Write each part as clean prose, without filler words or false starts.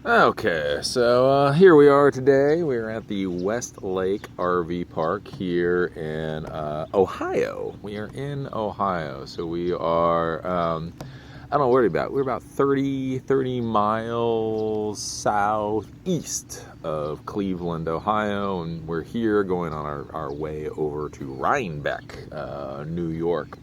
Okay, so here we are today. We're at the Westlake RV Park here in Ohio. We are in Ohio, so we are, I don't know where we're about. We're about 30 miles southeast of Cleveland, Ohio, and we're here going on our way over to Rhinebeck, New York.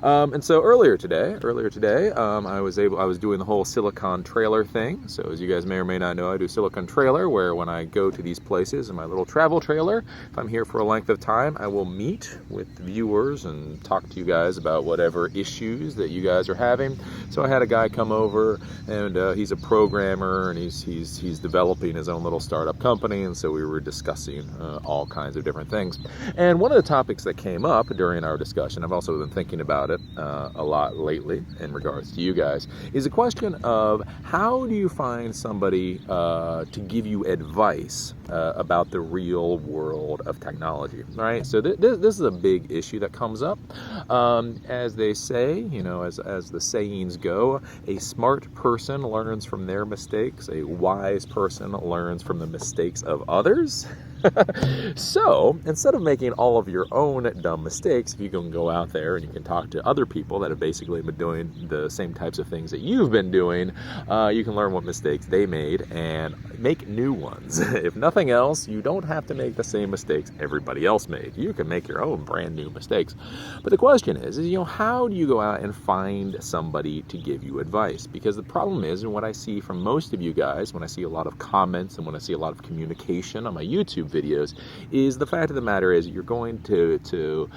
And so earlier today, I was doing the whole Silicon Trailer thing. So as you guys may or may not know, I do Silicon Trailer, where when I go to these places in my little travel trailer, if I'm here for a length of time, I will meet with viewers and talk to you guys about whatever issues that you guys are having. So I had a guy come over, and he's a programmer, and he's developing his own little startup company, and so we were discussing all kinds of different things. And one of the topics that came up during our discussion, I've also been thinking about it a lot lately in regards to you guys, is a question of how do you find somebody to give you advice about the real world of technology, right? So this is a big issue that comes up. As they say, as the sayings go, a smart person learns from their mistakes, a wise person learns from the mistakes of others. So, instead of making all of your own dumb mistakes, if you can go out there and you can talk to other people that have basically been doing the same types of things that you've been doing, you can learn what mistakes they made and make new ones. If nothing else, you don't have to make the same mistakes everybody else made. You can make your own brand new mistakes. But the question is how do you go out and find somebody to give you advice? Because the problem is, and what I see from most of you guys, when I see a lot of comments and when I see a lot of communication on my YouTube videos, is the fact of the matter is you're going to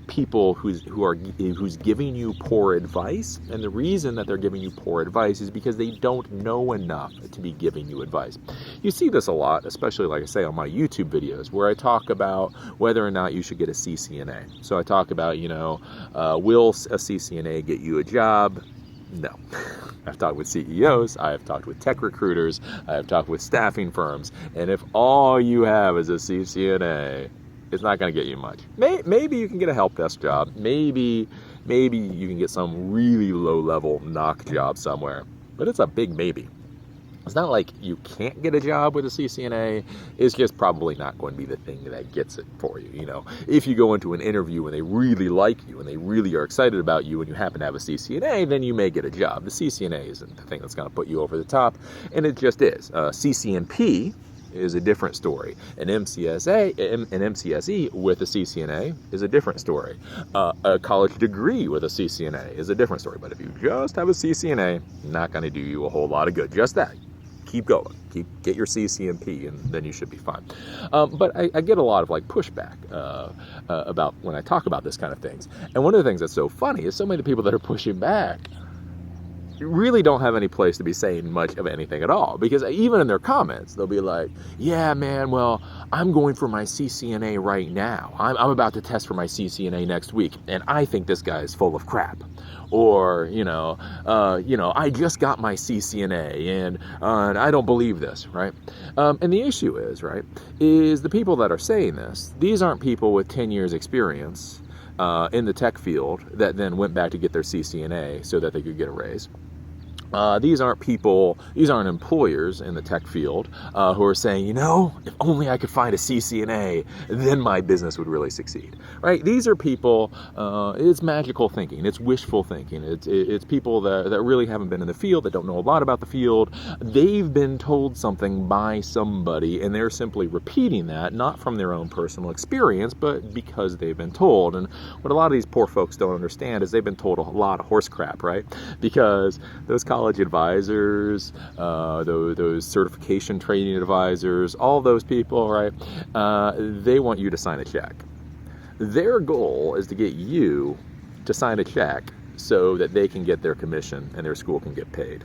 people who's giving you poor advice, and the reason that they're giving you poor advice is because they don't know enough to be giving you advice. You see this a lot, especially like I say on my YouTube videos, where I talk about whether or not you should get a CCNA. So I talk about, will a CCNA get you a job? No. I've talked with CEOs, I have talked with tech recruiters, I have talked with staffing firms, and if all you have is a CCNA, it's not going to get you much. Maybe you can get a help desk job. Maybe you can get some really low-level knock job somewhere, but it's a big maybe. It's not like you can't get a job with a CCNA. It's just probably not going to be the thing that gets it for you. If you go into an interview and they really like you and they really are excited about you and you happen to have a CCNA, then you may get a job. The CCNA isn't the thing that's going to put you over the top, and it just is. CCNP is a different story. An MCSE with a CCNA is a different story. A college degree with a CCNA is a different story. But if you just have a CCNA, not going to do you a whole lot of good. Just that. Keep going. Get your CCNP, and then you should be fine. But I get a lot of pushback about when I talk about this kind of things. And one of the things that's so funny is so many of the people that are pushing back really don't have any place to be saying much of anything at all, because even in their comments they'll be like, yeah man, well, I'm going for my CCNA right now, I'm about to test for my CCNA next week, and I think this guy is full of crap. Or I just got my CCNA and I don't believe this, right? And the issue is the people that are saying this, these aren't people with 10 years experience in the tech field that then went back to get their CCNA so that they could get a raise. These aren't employers in the tech field who are saying, if only I could find a CCNA, then my business would really succeed, right? These are people, it's magical thinking, it's wishful thinking, it's people that really haven't been in the field, that don't know a lot about the field. They've been told something by somebody, and they're simply repeating that, not from their own personal experience, but because they've been told. And what a lot of these poor folks don't understand is they've been told a lot of horse crap, right? Because those college advisors, those certification training advisors, all those people, right? They want you to sign a check. Their goal is to get you to sign a check so that they can get their commission and their school can get paid.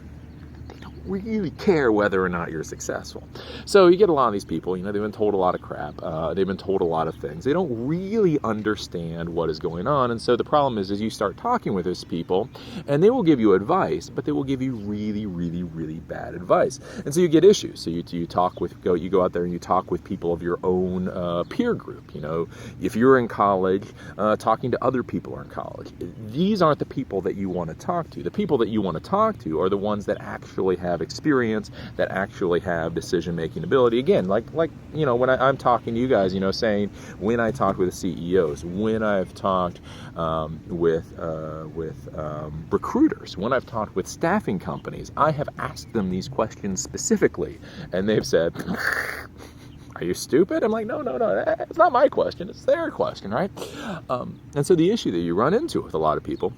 Really care whether or not you're successful. So you get a lot of these people, they've been told a lot of crap. They've been told a lot of things. They don't really understand what is going on. And so the problem is you start talking with those people and they will give you advice, but they will give you really, really, really bad advice. And so you get issues. So you go out there and you talk with people of your own peer group. If you're in college, talking to other people who are in college, these aren't the people that you want to talk to. The people that you want to talk to are the ones that actually have have experience, that actually have decision-making ability. Again, like when I'm talking to you guys, saying when I talked with CEOs, when I've talked with recruiters, when I've talked with staffing companies, I have asked them these questions specifically, and they've said, are you stupid? I'm like, no, it's not my question, it's their question, right? And so the issue that you run into with a lot of people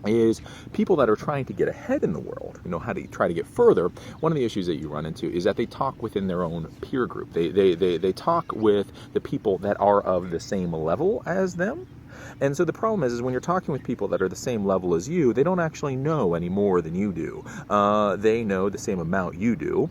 is people that are trying to get ahead in the world, how to try to get further. One of the issues that you run into is that they talk within their own peer group. They talk with the people that are of the same level as them. And so the problem is when you're talking with people that are the same level as you, they don't actually know any more than you do. They know the same amount you do.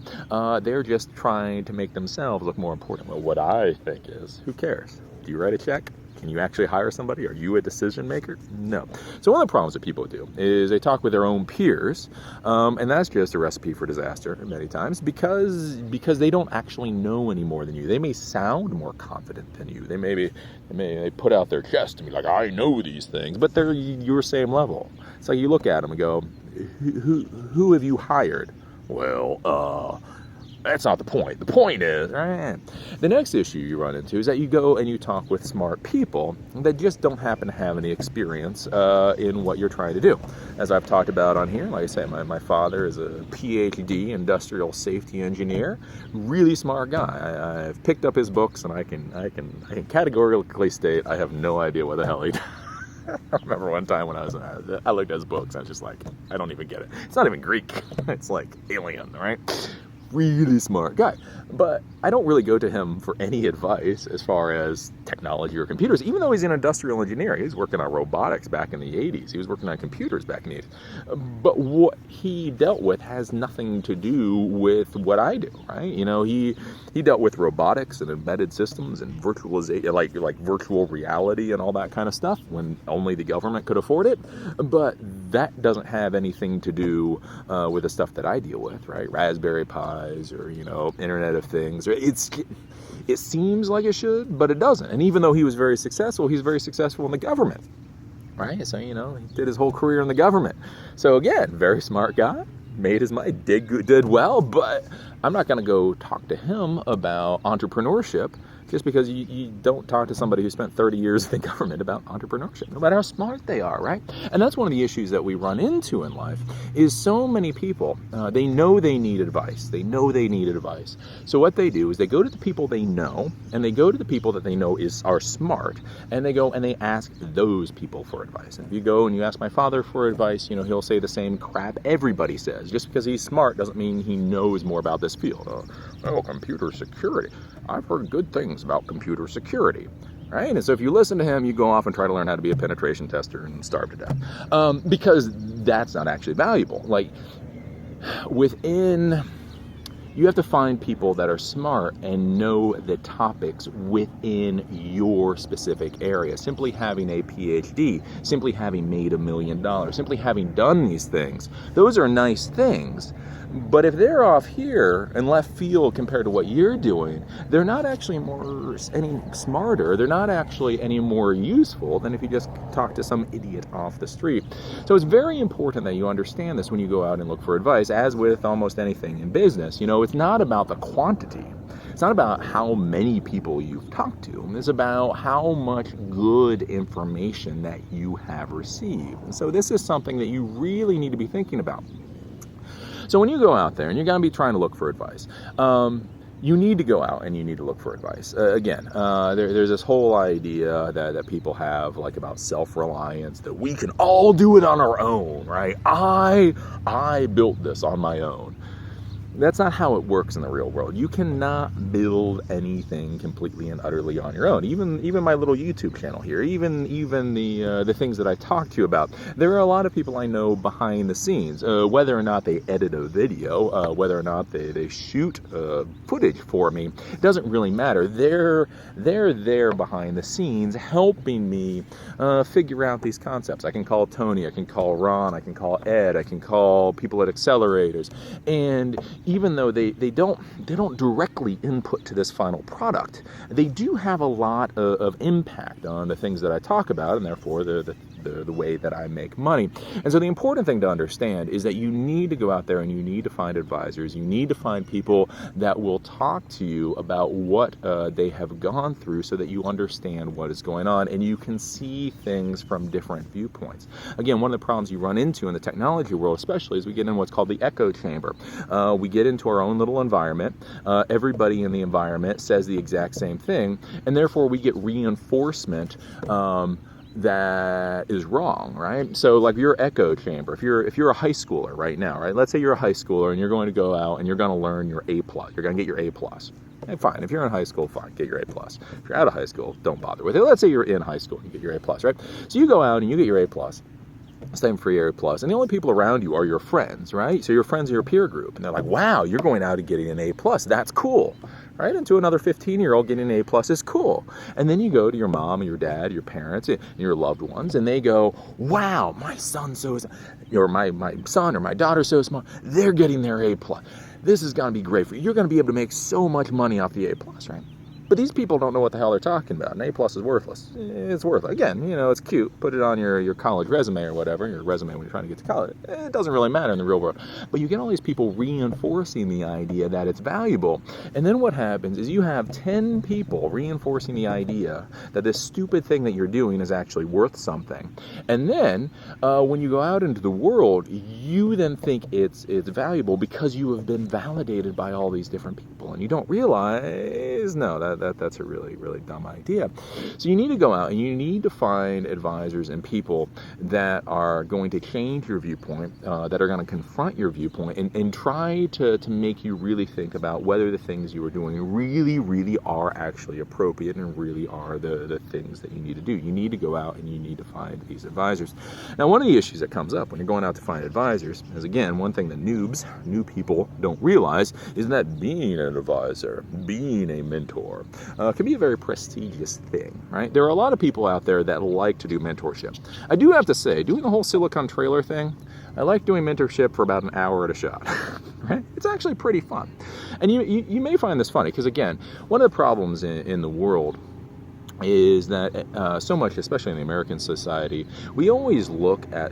They're just trying to make themselves look more important. Well, what I think is, who cares? Do you write a check? Can you actually hire somebody? Are you a decision maker? No. So one of the problems that people do is they talk with their own peers, and that's just a recipe for disaster many times because they don't actually know any more than you. They may sound more confident than you. They put out their chest and be like, I know these things, but they're your same level. So you look at them and go, who have you hired? Well, that's not the point. The point is, right? The next issue you run into is that you go and you talk with smart people that just don't happen to have any experience in what you're trying to do. As I've talked about on here, like I say, my father is a PhD industrial safety engineer, really smart guy. I've picked up his books, and I can categorically state I have no idea what the hell he does. I remember one time when I looked at his books, I was just like, I don't even get it. It's not even Greek. It's like alien, right? Really smart guy. But I don't really go to him for any advice as far as technology or computers, even though he's an industrial engineer. He was working on robotics back in the 80s. He was working on computers back in the 80s. But what he dealt with has nothing to do with what I do, right? He dealt with robotics and embedded systems and virtualization, like virtual reality and all that kind of stuff when only the government could afford it. But that doesn't have anything to do with the stuff that I deal with, right? Raspberry Pis or, Internet of Things. It seems like it should, but it doesn't. And even though he was very successful, he's very successful in the government, right? So, he did his whole career in the government. So again, very smart guy, made his money, did well, but I'm not going to go talk to him about entrepreneurship just because you don't talk to somebody who spent 30 years in the government about entrepreneurship, no matter how smart they are, right? And that's one of the issues that we run into in life is so many people, they know they need advice. They know they need advice. So what they do is they go to the people they know, and they go to the people that they know are smart, and they go and they ask those people for advice. And if you go and you ask my father for advice, he'll say the same crap everybody says. Just because he's smart doesn't mean he knows more about this field. Computer security. I've heard good things about computer security, right? And so if you listen to him, you go off and try to learn how to be a penetration tester and starve to death, because that's not actually valuable. Like you have to find people that are smart and know the topics within your specific area. Simply having a PhD, simply having made $1 million, simply having done these things, those are nice things. But if they're off here in left field compared to what you're doing, they're not actually any smarter. They're not actually any more useful than if you just talk to some idiot off the street. So it's very important that you understand this when you go out and look for advice. As with almost anything in business, it's not about the quantity. It's not about how many people you've talked to. It's about how much good information that you have received. And so this is something that you really need to be thinking about. So when you go out there and you're going to be trying to look for advice, you need to go out and you need to look for advice. There's this whole idea that people have about self-reliance, that we can all do it on our own, right? I built this on my own. That's not how it works in the real world. You cannot build anything completely and utterly on your own. Even my little YouTube channel here, even the things that I talk to you about, there are a lot of people I know behind the scenes. Whether or not they edit a video, whether or not they shoot footage for me, doesn't really matter. They're there behind the scenes helping me figure out these concepts. I can call Tony, I can call Ron, I can call Ed, I can call people at Accelerators, and even though they don't directly input to this final product, they do have a lot of impact on the things that I talk about, and therefore the the way that I make money. And so the important thing to understand is that you need to go out there and you need to find advisors. You need to find people that will talk to you about what they have gone through so that you understand what is going on and you can see things from different viewpoints. Again, one of the problems you run into in the technology world especially is we get in what's called the echo chamber. We get into our own little environment. Everybody in the environment says the exact same thing, and therefore we get reinforcement that is wrong, right? So like your echo chamber, if you're a high schooler right now, right? Let's say you're a high schooler and you're going to go out and you're going to learn your A+. You're going to get your A+. Hey, fine. If you're in high school, fine, get your A+. If you're out of high school, don't bother with it. Let's say you're in high school and you get your A+, right? So you go out and you get your A+. Same for your A+, and the only people around you are your friends, right? So your friends are your peer group, and they're like, wow, you're going out and getting an A+, that's cool, right? And to another 15-year-old, getting an A+ is cool. And then you go to your mom and your dad, your parents, and your loved ones, and they go, wow, my son or my son or my daughter so smart, they're getting their A+. This is going to be great for you. You're going to be able to make so much money off the A+, right? But these people don't know what the hell they're talking about. An A+ is worthless. It's worthless. Again, it's cute. Put it on your college resume or whatever, your resume when you're trying to get to college. It doesn't really matter in the real world. But you get all these people reinforcing the idea that it's valuable. And then what happens is you have 10 people reinforcing the idea that this stupid thing that you're doing is actually worth something. And then when you go out into the world, you then think it's valuable because you have been validated by all these different people. And you don't realize, no, that's a really, really dumb idea. So you need to go out and you need to find advisors and people that are going to change your viewpoint, that are going to confront your viewpoint and try to make you really think about whether the things you are doing really, really are actually appropriate and really are the things that you need to do. You need to go out and you need to find these advisors. Now, one of the issues that comes up when you're going out to find advisors is, again, one thing that new people don't realize is that being an advisor, being a mentor, can be a very prestigious thing, right? There are a lot of people out there that like to do mentorship. I do have to say, doing the whole Silicon Trailer thing, I like doing mentorship for about an hour at a shot, right? It's actually pretty fun. And you may find this funny, because again, one of the problems in the world is that so much, especially in the American society, we always look at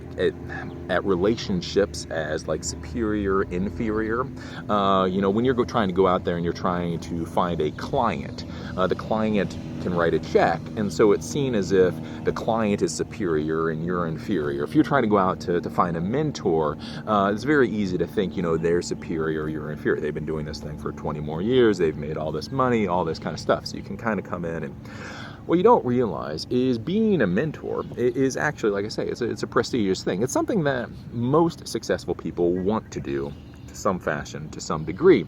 relationships as like superior, inferior. When you're trying to go out there and you're trying to find a client, the client can write a check, and so it's seen as if the client is superior and you're inferior. If you're trying to go out to find a mentor, it's very easy to think, they're superior, you're inferior. They've been doing this thing for 20 more years, they've made all this money, all this kind of stuff. So you can kind of come in and what you don't realize is being a mentor is actually, like I say, it's a prestigious thing. It's something that most successful people want to do to some fashion, to some degree,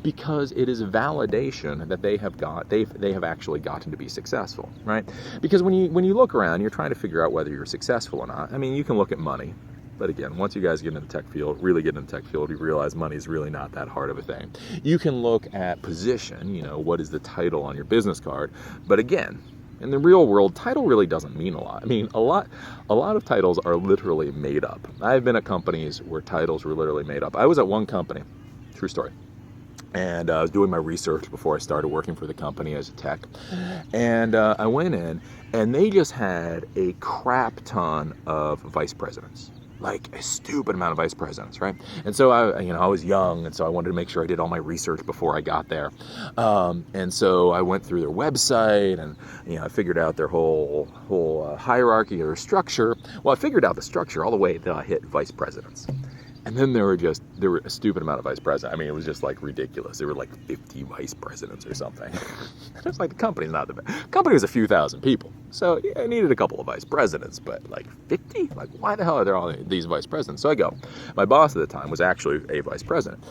because it is a validation that they have actually gotten to be successful, right? Because when you look around, you're trying to figure out whether you're successful or not. I mean, you can look at money. But again, once you guys get into the tech field, really get into the tech field, you realize money is really not that hard of a thing. You can look at position, what is the title on your business card. But again, in the real world, title really doesn't mean a lot. I mean, a lot of titles are literally made up. I've been at companies where titles were literally made up. I was at one company, true story. And I was doing my research before I started working for the company as a tech. And I went in, and they just had a crap ton of vice presidents. Like a stupid amount of vice presidents, right? And so I was young, and so I wanted to make sure I did all my research before I got there. And so I went through their website, and I figured out their whole hierarchy or their structure. Well, I figured out the structure all the way until I hit vice presidents. And then there were a stupid amount of vice presidents. I mean, it was just like ridiculous. There were like 50 vice presidents or something. It's like the company's not the best. The company was a few thousand people. So I needed a couple of vice presidents, but like 50? Like, why the hell are there all these vice presidents? So I go. My boss at the time was actually a vice president.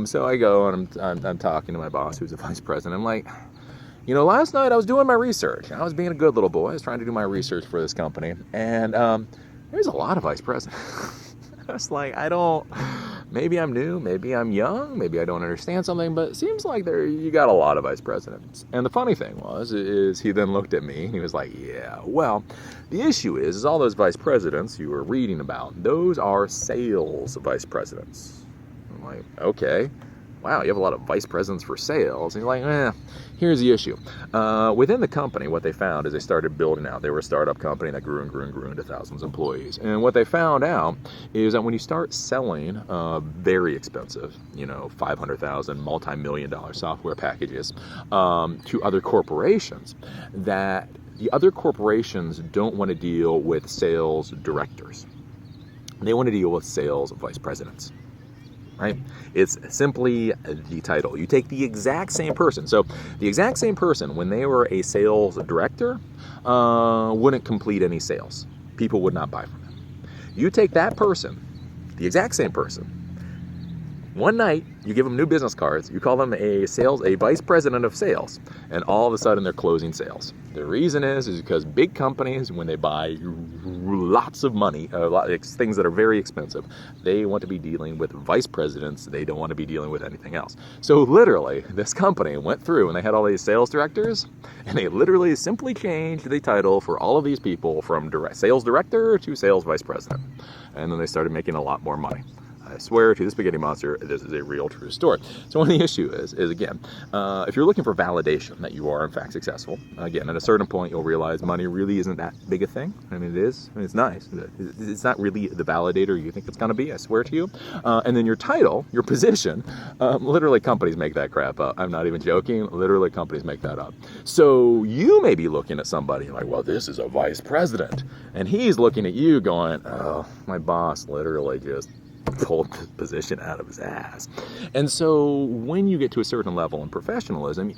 So I go and I'm talking to my boss, who's a vice president. I'm like, last night I was doing my research. I was being a good little boy. I was trying to do my research for this company. And there's a lot of vice presidents. I was like, maybe I'm new, maybe I'm young, maybe I don't understand something, but it seems like you got a lot of vice presidents. And the funny thing is he then looked at me and he was like, yeah, well, the issue is all those vice presidents you were reading about, those are sales vice presidents. I'm like, okay, wow, you have a lot of vice presidents for sales. And you're like, here's the issue. Within the company, what they found is they started building out. They were a startup company that grew and grew and grew into thousands of employees. And what they found out is that when you start selling very expensive, $500,000, multi-million-dollar software packages to other corporations, that the other corporations don't want to deal with sales directors. They want to deal with sales vice presidents. Right? It's simply the title. You take the exact same person. So the exact same person, when they were a sales director, wouldn't complete any sales. People would not buy from them. You take that person, the exact same person, one night, you give them new business cards, you call them a vice president of sales, and all of a sudden they're closing sales. The reason is because big companies, when they buy lots of money, things that are very expensive, they want to be dealing with vice presidents. They don't want to be dealing with anything else. So literally, this company went through and they had all these sales directors, and they literally simply changed the title for all of these people from sales director to sales vice president. And then they started making a lot more money. I swear to the Spaghetti Monster, this is a real true story. So one of the issue is again, if you're looking for validation that you are in fact successful, again, at a certain point you'll realize money really isn't that big a thing. I mean, it is. I mean, it's nice. It's not really the validator you think it's going to be, I swear to you. And then your title, your position, literally companies make that crap up. I'm not even joking. Literally companies make that up. So you may be looking at somebody like, well, this is a vice president. And he's looking at you going, oh, my boss literally just pulled the position out of his ass. And so when you get to a certain level in professionalism,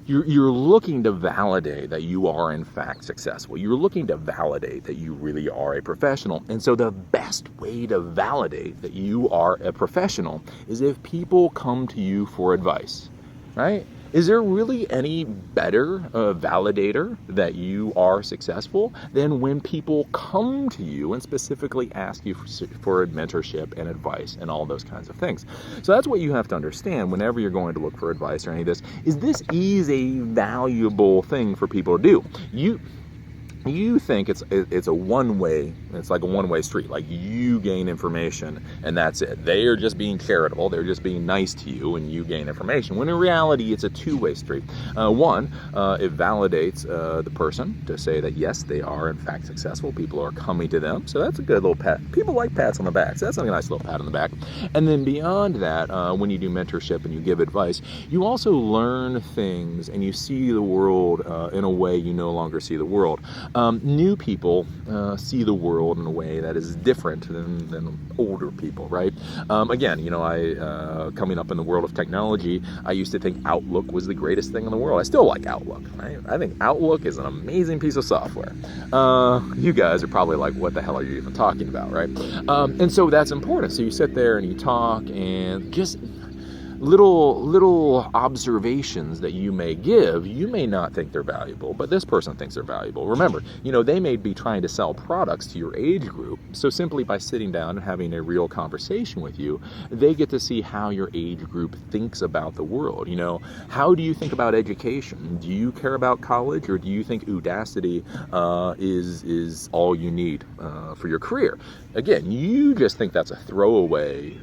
you're looking to validate that you are in fact successful. You're looking to validate that you really are a professional. And so the best way to validate that you are a professional is if people come to you for advice, right? Is there really any better validator that you are successful than when people come to you and specifically ask you for mentorship and advice and all those kinds of things? So that's what you have to understand whenever you're going to look for advice or any of this, is this is a valuable thing for people to do. You think it's a one-way, it's like a one-way street, like you gain information and that's it. They are just being charitable, they're just being nice to you and you gain information, when in reality it's a two-way street. One, it validates the person to say that yes, they are in fact successful, people are coming to them, so that's a good little pat. People like pats on the back, so that's a nice little pat on the back. And then beyond that, when you do mentorship and you give advice, you also learn things and you see the world in a way you no longer see the world. New people see the world in a way that is different than older people, right? Again, I coming up in the world of technology, I used to think Outlook was the greatest thing in the world. I still like Outlook, right? I think Outlook is an amazing piece of software. You guys are probably like, what the hell are you even talking about, right? And so that's important. So you sit there and you talk and just little observations that you may give, you may not think they're valuable, but this person thinks they're valuable. Remember, they may be trying to sell products to your age group, so simply by sitting down and having a real conversation with you, they get to see how your age group thinks about the world. How do you think about education? Do you care about college, or do you think Udacity is all you need for your career? Again, you just think that's a throwaway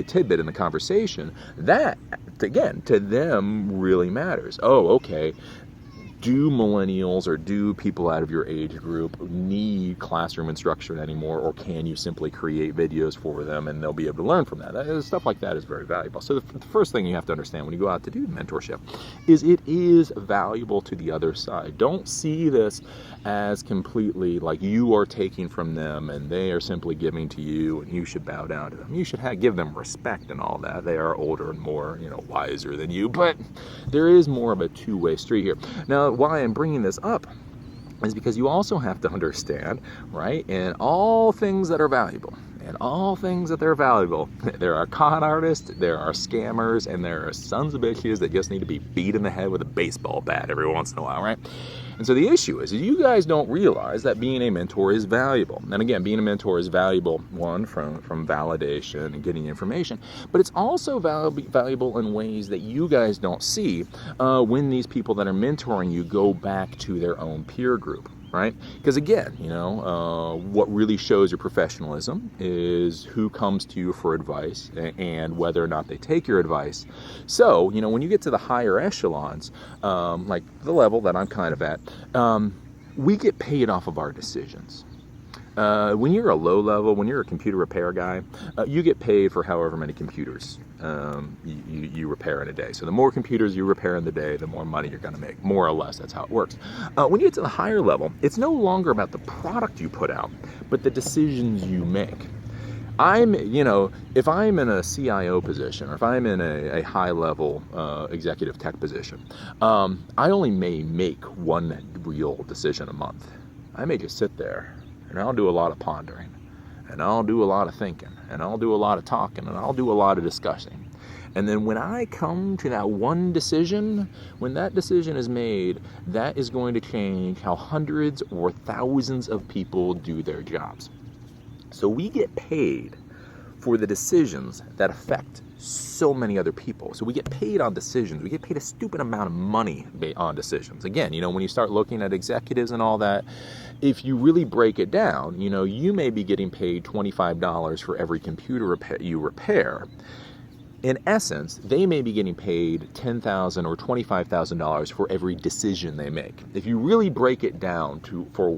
tidbit in the conversation. That, again, to them really matters. Oh, okay. Do millennials or do people out of your age group need classroom instruction anymore, or can you simply create videos for them and they'll be able to learn from that? Stuff like that is very valuable. So the first thing you have to understand when you go out to do mentorship is it is valuable to the other side. Don't see this as completely like you are taking from them and they are simply giving to you and you should bow down to them. You should give them respect and all that. They are older and more, wiser than you, but there is more of a two-way street here. Now, why I'm bringing this up is because you also have to understand, right, in all things that are valuable, and all things that they're valuable, there are con artists, there are scammers, and there are sons of bitches that just need to be beat in the head with a baseball bat every once in a while, right? And so the issue is you guys don't realize that being a mentor is valuable. And again, being a mentor is valuable, one, from validation and getting information, but it's also valuable in ways that you guys don't see when these people that are mentoring you go back to their own peer group. right? Because again, what really shows your professionalism is who comes to you for advice and whether or not they take your advice. So, when you get to the higher echelons, like the level that I'm kind of at, we get paid off of our decisions. When you're a low level, when you're a computer repair guy, you get paid for however many computers you repair in a day. So the more computers you repair in the day, the more money you're going to make. More or less, that's how it works. When you get to the higher level, it's no longer about the product you put out, but the decisions you make. If I'm in a CIO position, or if I'm in a high-level executive tech position, I only may make one real decision a month. I may just sit there, and I'll do a lot of pondering, and I'll do a lot of thinking, and I'll do a lot of talking, and I'll do a lot of discussing. And then when I come to that one decision, when that decision is made, that is going to change how hundreds or thousands of people do their jobs. So we get paid for the decisions that affect so many other people. So we get paid on decisions. We get paid a stupid amount of money on decisions. Again, when you start looking at executives and all that, if you really break it down, you may be getting paid $25 for every computer you repair. In essence, they may be getting paid $10,000 or $25,000 for every decision they make. If you really break it down for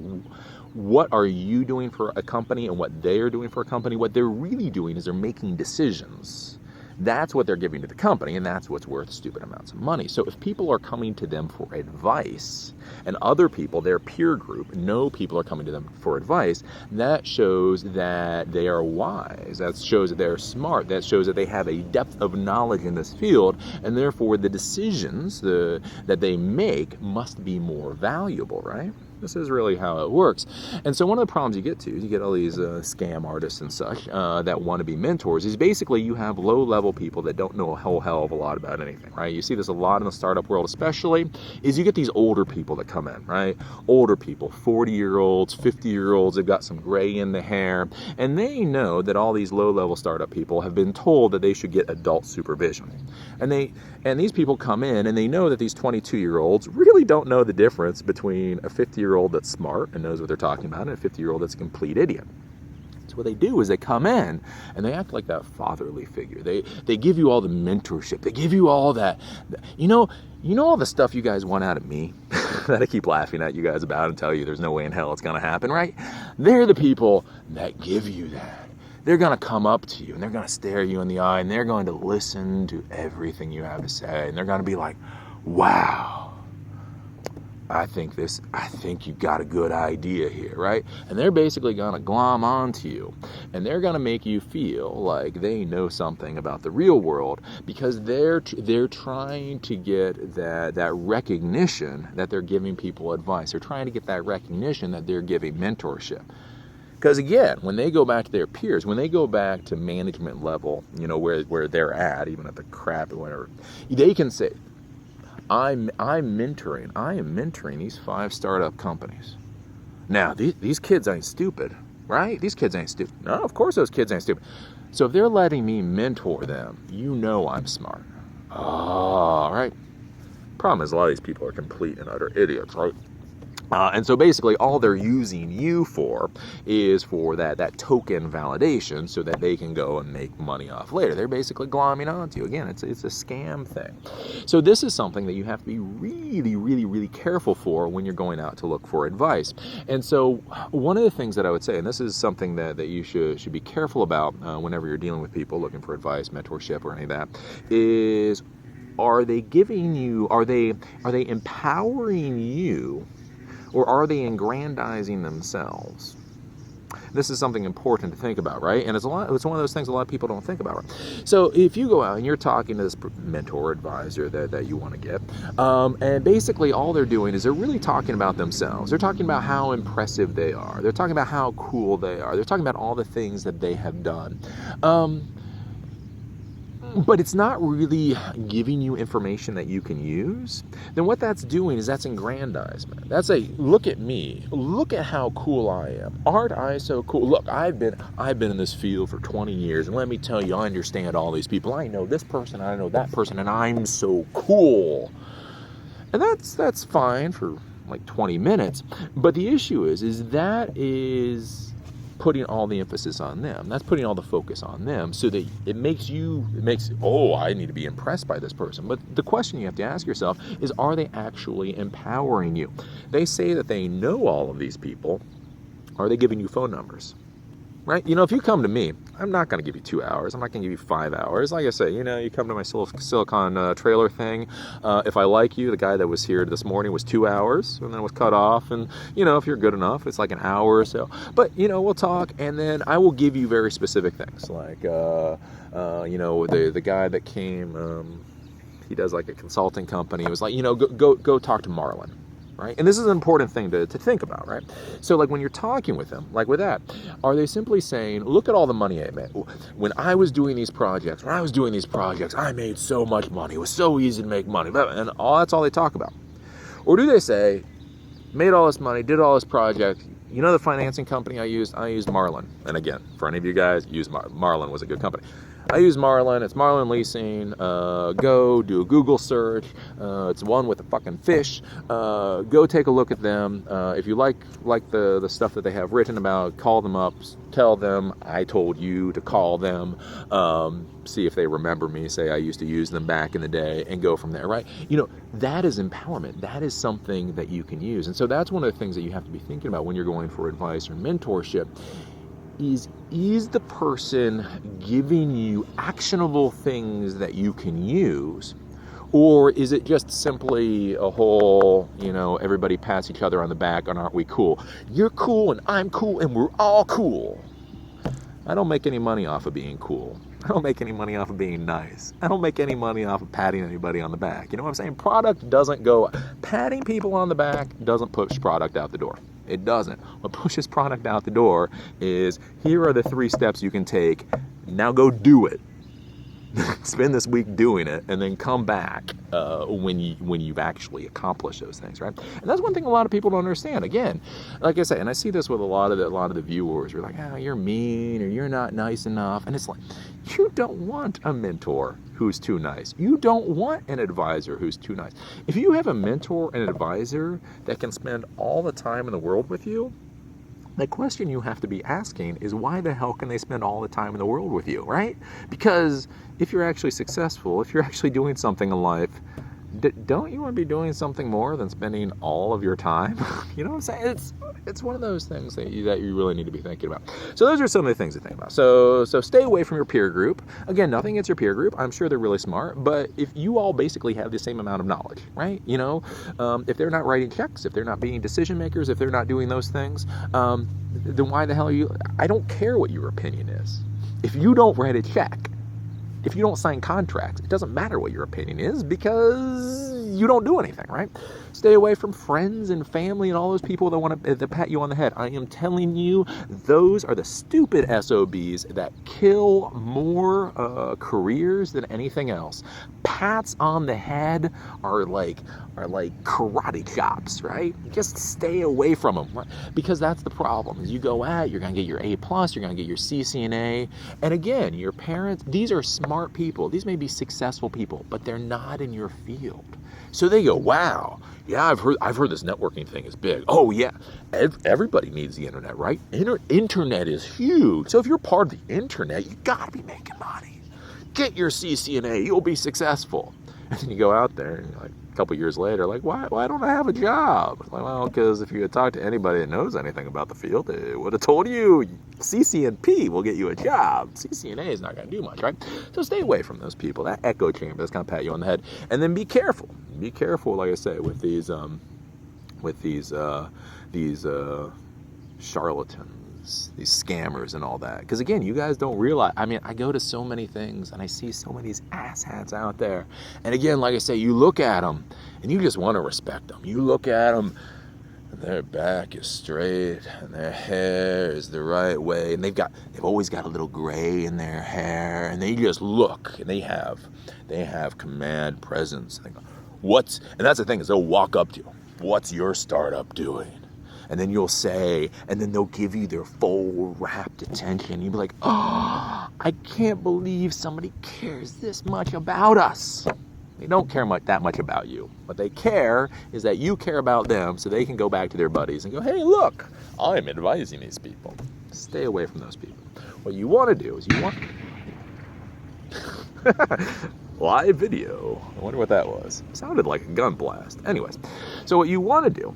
what are you doing for a company and what they are doing for a company, what they're really doing is they're making decisions. That's what they're giving to the company, and that's what's worth stupid amounts of money. So if people are coming to them for advice, and other people, their peer group, know people are coming to them for advice, that shows that they are wise. That shows that they're smart. That shows that they have a depth of knowledge in this field, and therefore the decisions that they make must be more valuable, right? This is really how it works. And so one of the problems you get all these scam artists and such that want to be mentors, is basically you have low-level people that don't know a whole hell of a lot about anything, right? You see this a lot in the startup world especially, is you get these older people that come in, right? Older people, 40-year-olds, 50-year-olds, they've got some gray in the hair, and they know that all these low-level startup people have been told that they should get adult supervision. And these people come in and they know that these 22-year-olds really don't know the difference between a 50-year-old that's smart and knows what they're talking about and a 50-year-old that's a complete idiot. So what they do is they come in and they act like that fatherly figure. They give you all the mentorship. They give you all that, all the stuff you guys want out of me that I keep laughing at you guys about and tell you there's no way in hell it's going to happen, right? They're the people that give you that. They're going to come up to you and they're going to stare you in the eye and they're going to listen to everything you have to say. And they're going to be like, wow, I think you got a good idea here, right? And they're basically going to glom onto you and they're going to make you feel like they know something about the real world because they're trying to get that recognition that they're giving people advice. They're trying to get that recognition that they're giving mentorship. Because again, when they go back to their peers, when they go back to management level, where they're at, even at the crap or whatever, they can say, I am mentoring these 5 startup companies. Now, these kids ain't stupid, right? These kids ain't stupid. No, of course those kids ain't stupid. So if they're letting me mentor them, I'm smart. All right. Problem is a lot of these people are complete and utter idiots, right? And so basically all they're using you for is for that token validation so that they can go and make money off later. They're basically glomming onto you. Again, it's a scam thing. So this is something that you have to be really, really, really careful for when you're going out to look for advice. And so one of the things that I would say, and this is something that you should be careful about whenever you're dealing with people looking for advice, mentorship, or any of that, is are they empowering you, or are they aggrandizing themselves? This is something important to think about, right? And it's one of those things a lot of people don't think about. Right? So if you go out and you're talking to this mentor advisor that you want to get, and basically all they're doing is they're really talking about themselves. They're talking about how impressive they are. They're talking about how cool they are. They're talking about all the things that they have done. But it's not really giving you information that you can use, then what that's doing is that's aggrandizement. That's look at me. Look at how cool I am. Aren't I so cool? Look, I've been in this field for 20 years, and let me tell you, I understand all these people. I know this person, I know that person, and I'm so cool. And that's fine for like 20 minutes. But the issue is that is putting all the emphasis on them. That's putting all the focus on them, so that it makes, oh, I need to be impressed by this person. But the question you have to ask yourself is, are they actually empowering you? They say that they know all of these people. Are they giving you phone numbers? Right? If you come to me, I'm not going to give you 2 hours. I'm not going to give you 5 hours. Like I say, you come to my Silicon trailer thing. If I like you, the guy that was here this morning was 2 hours, and then it was cut off. And, if you're good enough, it's like an hour or so. But, we'll talk, and then I will give you very specific things. Like, the guy that came, he does like a consulting company. It was like, go talk to Marlon. Right? And this is an important thing to think about, right? So like when you're talking with them, like with that, are they simply saying, look at all the money I made. When I was doing these projects, I made so much money. It was so easy to make money. And that's all they talk about. Or do they say, made all this money, did all this project, the financing company I used Marlon. And again, for any of you guys, Marlon was a good company. I use Marlon. It's Marlon Leasing. Go do a Google search. It's one with a fucking fish. Go take a look at them. If you like the stuff that they have written about, call them up. Tell them I told you to call them. See if they remember me. Say I used to use them back in the day, and go from there. Right? That is empowerment. That is something that you can use. And so that's one of the things that you have to be thinking about when you're going for advice or mentorship. Is the person giving you actionable things that you can use, or is it just simply a whole, everybody pats each other on the back and aren't we cool? You're cool and I'm cool and we're all cool. I don't make any money off of being cool. I don't make any money off of being nice. I don't make any money off of patting anybody on the back. You know what I'm saying? Patting people on the back doesn't push product out the door. It doesn't. What pushes product out the door is, here are the 3 steps you can take. Now go do it. Spend this week doing it, and then come back when you've actually accomplished those things, right? And that's one thing a lot of people don't understand. Again, like I say, and I see this with a lot of the viewers. You're like, you're mean, or you're not nice enough, and it's like, you don't want a mentor who's too nice. You don't want an advisor who's too nice. If you have a mentor and advisor that can spend all the time in the world with you, the question you have to be asking is, why the hell can they spend all the time in the world with you, right? Because if you're actually successful, if you're actually doing something in life, don't you want to be doing something more than spending all of your time? You know what I'm saying? It's one of those things that you really need to be thinking about. So those are some of the things to think about. So stay away from your peer group. Again, nothing against your peer group. I'm sure they're really smart, but if you all basically have the same amount of knowledge, right? If they're not writing checks, if they're not being decision makers, if they're not doing those things, then why the hell are you? I don't care what your opinion is. If you don't write a check, if you don't sign contracts, it doesn't matter what your opinion is, because you don't do anything, right? Stay away from friends and family and all those people that want to pat you on the head. I am telling you, those are the stupid SOBs that kill more careers than anything else. Pats on the head are like karate chops, right? Just stay away from them, right? Because that's the problem. As you go out, you're going to get your A+, you're going to get your CCNA. And again, your parents, these are smart people. These may be successful people, but they're not in your field. So they go, wow, yeah, I've heard this networking thing is big. Oh yeah, everybody needs the internet, right? Internet is huge. So if you're part of the internet, you gotta be making money. Get your CCNA, you'll be successful. And then you go out there and like a couple years later, like, why don't I have a job? Like, well, because if you had talked to anybody that knows anything about the field, they would have told you CCNP will get you a job. CCNA is not going to do much, right? So stay away from those people. That echo chamber that's going to pat you on the head. And then be careful. Be careful, like I say, with these charlatans, these scammers and all that. Because again, you guys don't realize, I mean, I go to so many things and I see so many of these asshats out there. And again, like I say, you look at them and you just want to respect them. You look at them and their back is straight and their hair is the right way. And they've always got a little gray in their hair, and they just look, and they have command presence. And they go, and that's the thing, is they'll walk up to you. What's your startup doing? And then you'll say, and then they'll give you their full rapt attention. You'll be like, oh, I can't believe somebody cares this much about us. They don't care that much about you. What they care is that you care about them so they can go back to their buddies and go, hey, look, I'm advising these people. Stay away from those people. What you want to do is you want... Live video. I wonder what that was. Sounded like a gun blast. Anyways, so what you want to do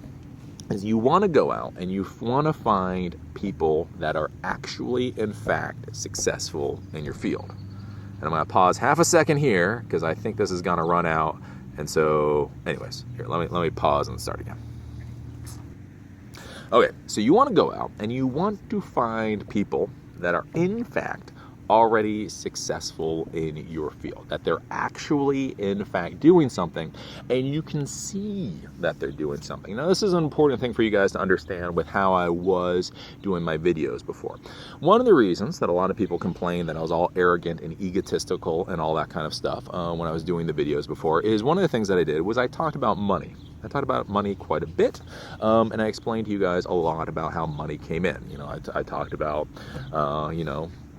is you want to go out and you want to find people that are actually, in fact, successful in your field. And I'm going to pause half a second here because I think this is going to run out. And so, anyways, here, let me pause and start again. Okay, so you want to go out and you want to find people that are, in fact, already successful in your field, that they're actually, in fact, doing something, and you can see that they're doing something. Now, this is an important thing for you guys to understand with how I was doing my videos before. One of the reasons that a lot of people complain that I was all arrogant and egotistical and all that kind of stuff when I was doing the videos before is one of the things that I did was I talked about money. I talked about money quite a bit, and I explained to you guys a lot about how money came in. You know, I talked about,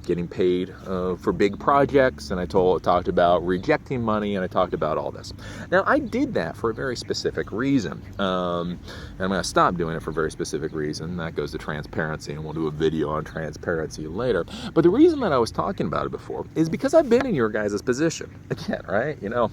getting paid for big projects, and I talked about rejecting money, and I talked about all this. Now, I did that for a very specific reason, and I'm going to stop doing it for a very specific reason. That goes to transparency, and we'll do a video on transparency later. But the reason that I was talking about it before is because I've been in your guys' position. Again, right? You know,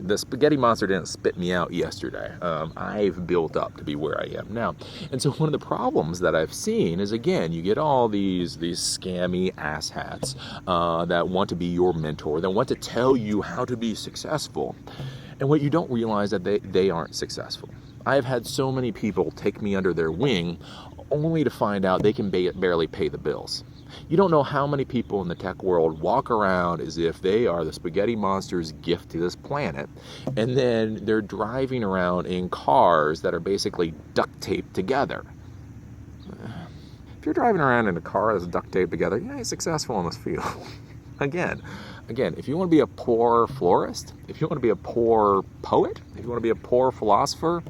the spaghetti monster didn't spit me out yesterday. I've built up to be where I am now. And so one of the problems that I've seen is, again, you get all these scammy asshats that want to be your mentor, that want to tell you how to be successful. And what you don't realize is that they aren't successful. I've had so many people take me under their wing only to find out they can barely pay the bills. You don't know how many people in the tech world walk around as if they are the spaghetti monster's gift to this planet, and then they're driving around in cars that are basically duct taped together. If you're driving around in a car that's duct taped together, you ain't successful in this field. Again, if you want to be a poor florist, if you want to be a poor poet, if you want to be a poor philosopher,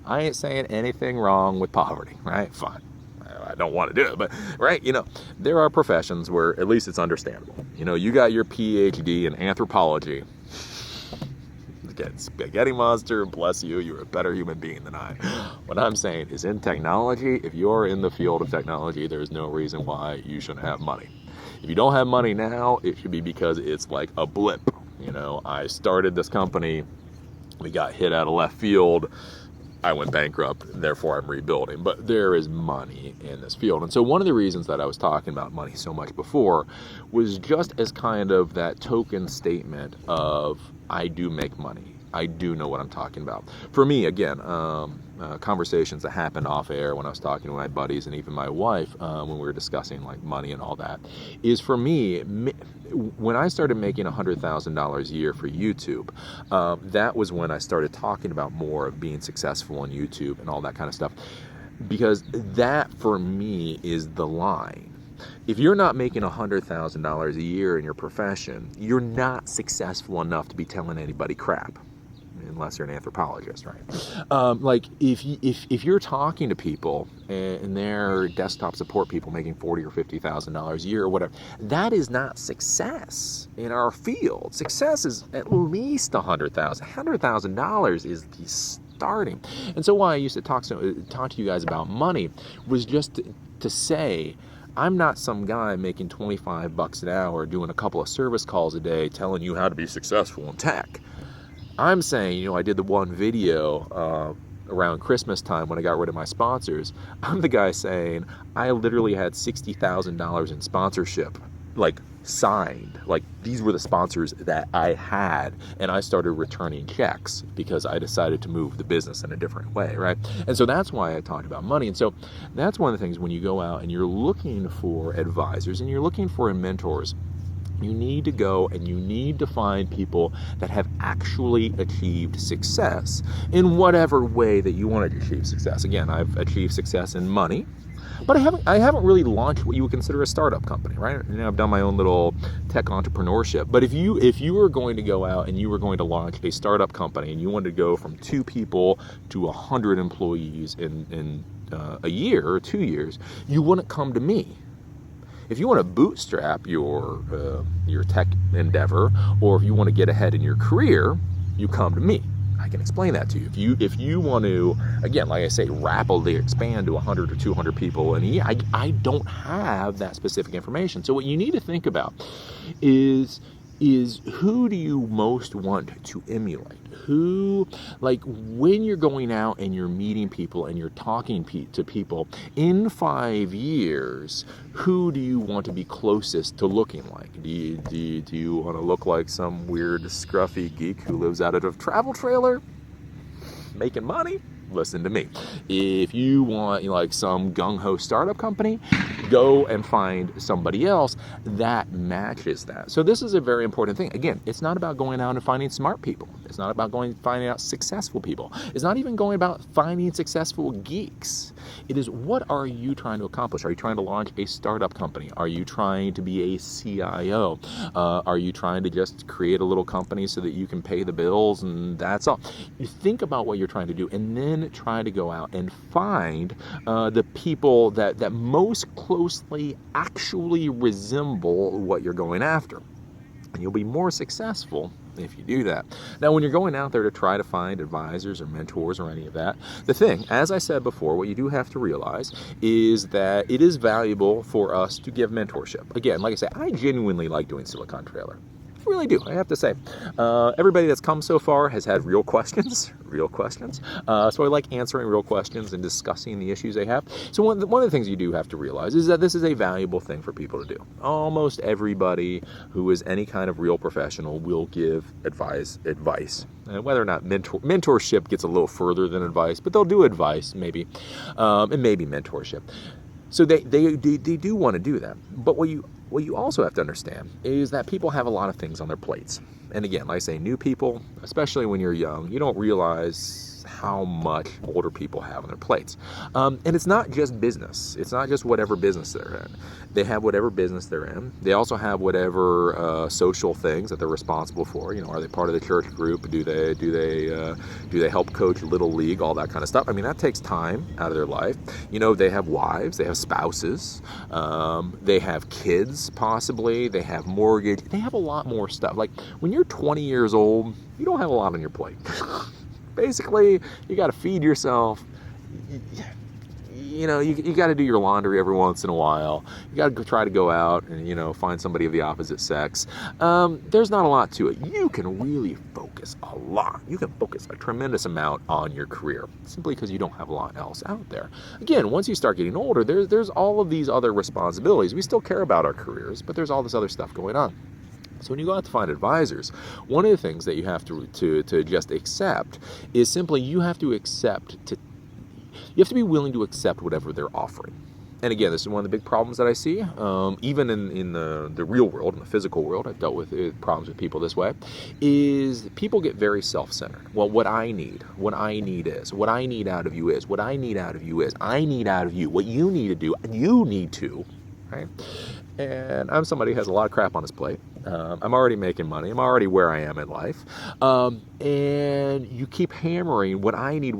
I ain't saying anything wrong with poverty, right? Fine. I don't want to do it, but right, you know, there are professions where at least it's understandable. You know, you got your PhD in anthropology. Again, spaghetti monster, bless you, you're a better human being than I. What I'm saying is, in technology, if you're in the field of technology, there's no reason why you shouldn't have money. If you don't have money now, it should be because it's like a blip. You know, I started this company, we got hit out of left field, I went bankrupt, therefore I'm rebuilding. But there is money in this field. And so one of the reasons that I was talking about money so much before was just as kind of that token statement of, I do make money. I do know what I'm talking about. For me, again, conversations that happened off air when I was talking to my buddies and even my wife when we were discussing like money and all that, is for me, when I started making $100,000 a year for YouTube, that was when I started talking about more of being successful on YouTube and all that kind of stuff. Because that, for me, is the line. If you're not making $100,000 a year in your profession, you're not successful enough to be telling anybody crap. Unless you're an anthropologist, right? Like if you're talking to people and they're desktop support people making $40,000 or $50,000 a year or whatever, that is not success in our field. Success is at least $100,000. $100,000 is the starting. And so why I used to talk to you guys about money was just to say, I'm not some guy making $25 an hour doing a couple of service calls a day telling you how to be successful in tech. I'm saying, you know, I did the one video around Christmas time when I got rid of my sponsors. I'm the guy saying I literally had $60,000 in sponsorship, like signed. Like these were the sponsors that I had, and I started returning checks because I decided to move the business in a different way, right? And so that's why I talked about money. And so that's one of the things when you go out and you're looking for advisors and you're looking for mentors, you need to go and you need to find people that have actually achieved success in whatever way that you want to achieve success. Again, I've achieved success in money, but I haven't really launched what you would consider a startup company, right? You know, I've done my own little tech entrepreneurship. But if you were going to go out and you were going to launch a startup company and you wanted to go from 2 people to 100 employees in a year or 2 years, you wouldn't come to me. If you want to bootstrap your tech endeavor, or if you want to get ahead in your career, you come to me. I can explain that to you. If you want to, again, like I say, rapidly expand to 100 or 200 people in a year, I don't have that specific information. So what you need to think about is who do you most want to emulate? Who, like when you're going out and you're meeting people and you're talking to people, in 5 years, who do you want to be closest to looking like? Do you want to look like some weird scruffy geek who lives out of a travel trailer making money? Listen to me. If you want like some gung-ho startup company, go and find somebody else that matches that. So this is a very important thing. Again, it's not about going out and finding smart people. It's not about finding out successful people. It's not even going about finding successful geeks. It is, what are you trying to accomplish? Are you trying to launch a startup company? Are you trying to be a CIO? Are you trying to just create a little company so that you can pay the bills and that's all? You think about what you're trying to do, and then try to go out and find the people that most closely actually resemble what you're going after. And you'll be more successful if you do that. Now, when you're going out there to try to find advisors or mentors or any of that, the thing, as I said before, what you do have to realize is that it is valuable for us to give mentorship. Again, like I say, I genuinely like doing Silicon Trailer. I really do, I have to say. Everybody that's come so far has had real questions. So I like answering real questions and discussing the issues they have. So one of the things you do have to realize is that this is a valuable thing for people to do. Almost everybody who is any kind of real professional will give advice. Whether or not mentorship gets a little further than advice, but they'll do advice maybe, and maybe mentorship. So they do want to do that. But what you also have to understand is that people have a lot of things on their plates. And again, like I say, new people, especially when you're young, you don't realize how much older people have on their plates. And it's not just business. It's not just whatever business they're in. They have whatever business they're in. They also have whatever social things that they're responsible for. You know, are they part of the church group? Do they help coach Little League? All that kind of stuff. I mean, that takes time out of their life. You know, they have wives. They have spouses. They have kids, possibly. They have mortgage. They have a lot more stuff. Like, when you're 20 years old, you don't have a lot on your plate. Basically, you got to feed yourself. You know, you got to do your laundry every once in a while. You got to try to go out and, you know, find somebody of the opposite sex. There's not a lot to it. You can really focus a lot. You can focus a tremendous amount on your career simply because you don't have a lot else out there. Again, once you start getting older, there's all of these other responsibilities. We still care about our careers, but there's all this other stuff going on. So when you go out to find advisors, one of the things that you have to just accept is simply you have to be willing to accept whatever they're offering. And again, this is one of the big problems that I see, even in the real world, in the physical world. I've dealt with problems with people this way, is people get very self-centered. Well, what I need out of you is, I need out of you. What you need to do, you need to, right? And I'm somebody who has a lot of crap on his plate. I'm already making money. I'm already where I am in life. And you keep hammering what I need.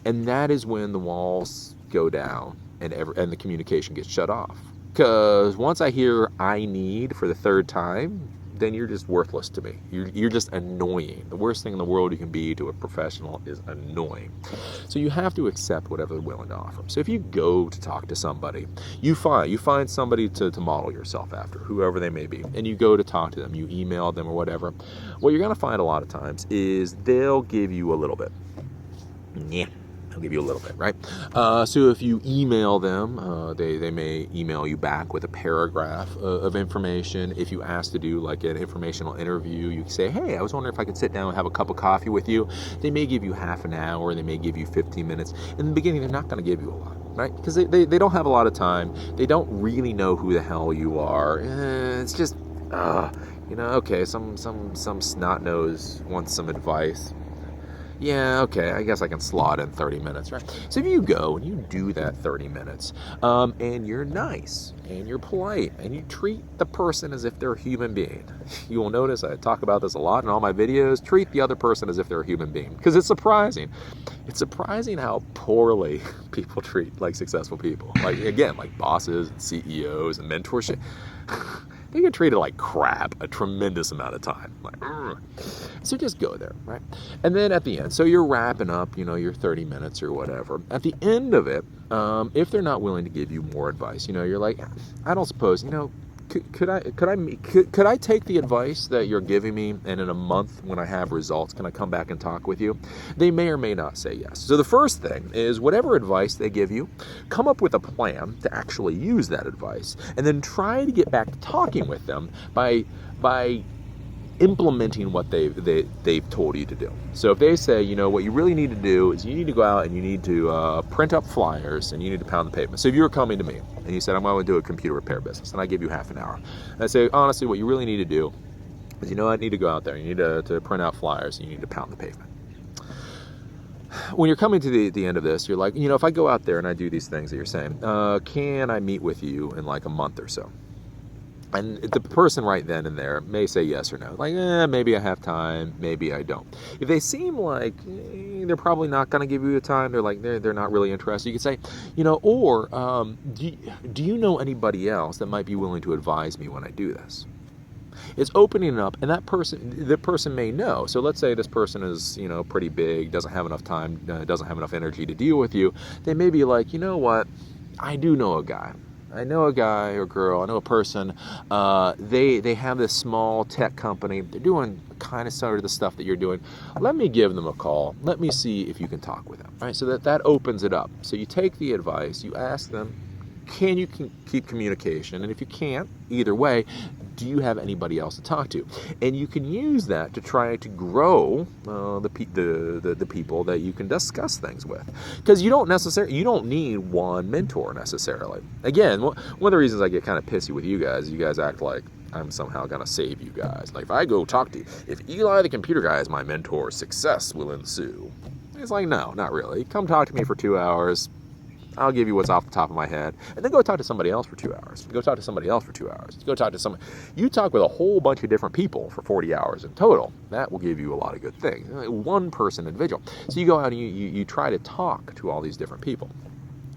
And that is when the walls go down and the communication gets shut off. Because once I hear I need for the third time, then you're just worthless to me. You're just annoying. The worst thing in the world you can be to a professional is annoying. So you have to accept whatever they're willing to offer. So if you go to talk to somebody, you find somebody to model yourself after, whoever they may be, and you go to talk to them, you email them or whatever, what you're going to find a lot of times is they'll give you a little bit. Yeah. I'll give you a little bit, right? So if you email them, they may email you back with a paragraph of information. If you ask to do like an informational interview, you can say, hey, I was wondering if I could sit down and have a cup of coffee with you. They may give you half an hour. They may give you 15 minutes. In the beginning, they're not going to give you a lot, right? Because they don't have a lot of time. They don't really know who the hell you are. It's just, okay, some snot nose wants some advice. yeah, okay, I guess I can slot in 30 minutes, right? So if you go and you do that 30 minutes, and you're nice and you're polite and you treat the person as if they're a human being, you will notice I talk about this a lot in all my videos. Treat the other person as if they're a human being, because it's surprising. It's surprising how poorly people treat like successful people. Like, again, like bosses and CEOs and mentorship. They get treated like crap a tremendous amount of time. Like, so just go there, right? And then at the end, so you're wrapping up, your 30 minutes or whatever. At the end of it, if they're not willing to give you more advice, you're like, I don't suppose, could I take the advice that you're giving me, and in a month when I have results, can I come back and talk with you? They may or may not say yes. So the first thing is, whatever advice they give you, come up with a plan to actually use that advice, and then try to get back to talking with them by implementing what they've told you to do. So if they say, what you really need to do is you need to go out and you need to print up flyers and you need to pound the pavement. So if you were coming to me and you said, I'm going to do a computer repair business, and I give you half an hour, and I say, honestly, what you really need to do is, I need to go out there, you need to print out flyers, and you need to pound the pavement. When you're coming to the end of this, you're like, if I go out there and I do these things that you're saying, can I meet with you in like a month or so? And the person right then and there may say yes or no. Like, maybe I have time, maybe I don't. If they seem like they're probably not going to give you the time, they're like, they're not really interested, you could say, do you know anybody else that might be willing to advise me when I do this? It's opening it up, and the person may know. So let's say this person is, pretty big, doesn't have enough time, doesn't have enough energy to deal with you. They may be like, you know what, I do know a guy. I know a guy or girl, I know a person, they have this small tech company. They're doing kind of sort of the stuff that you're doing. Let me give them a call. Let me see if you can talk with them, right? So that opens it up. So you take the advice, you ask them, can you keep communication? And if you can't, either way, do you have anybody else to talk to? And you can use that to try to grow the people that you can discuss things with. Because you don't need one mentor necessarily. Again, one of the reasons I get kind of pissy with you guys act like I'm somehow going to save you guys. Like, if I go talk to you, if Eli the computer guy is my mentor, success will ensue. It's like, no, not really. Come talk to me for 2 hours. I'll give you what's off the top of my head. And then go talk to somebody else for 2 hours. Go talk to somebody else for 2 hours. Go talk to somebody. You talk with a whole bunch of different people for 40 hours in total. That will give you a lot of good things. One person individual. So you go out and you try to talk to all these different people.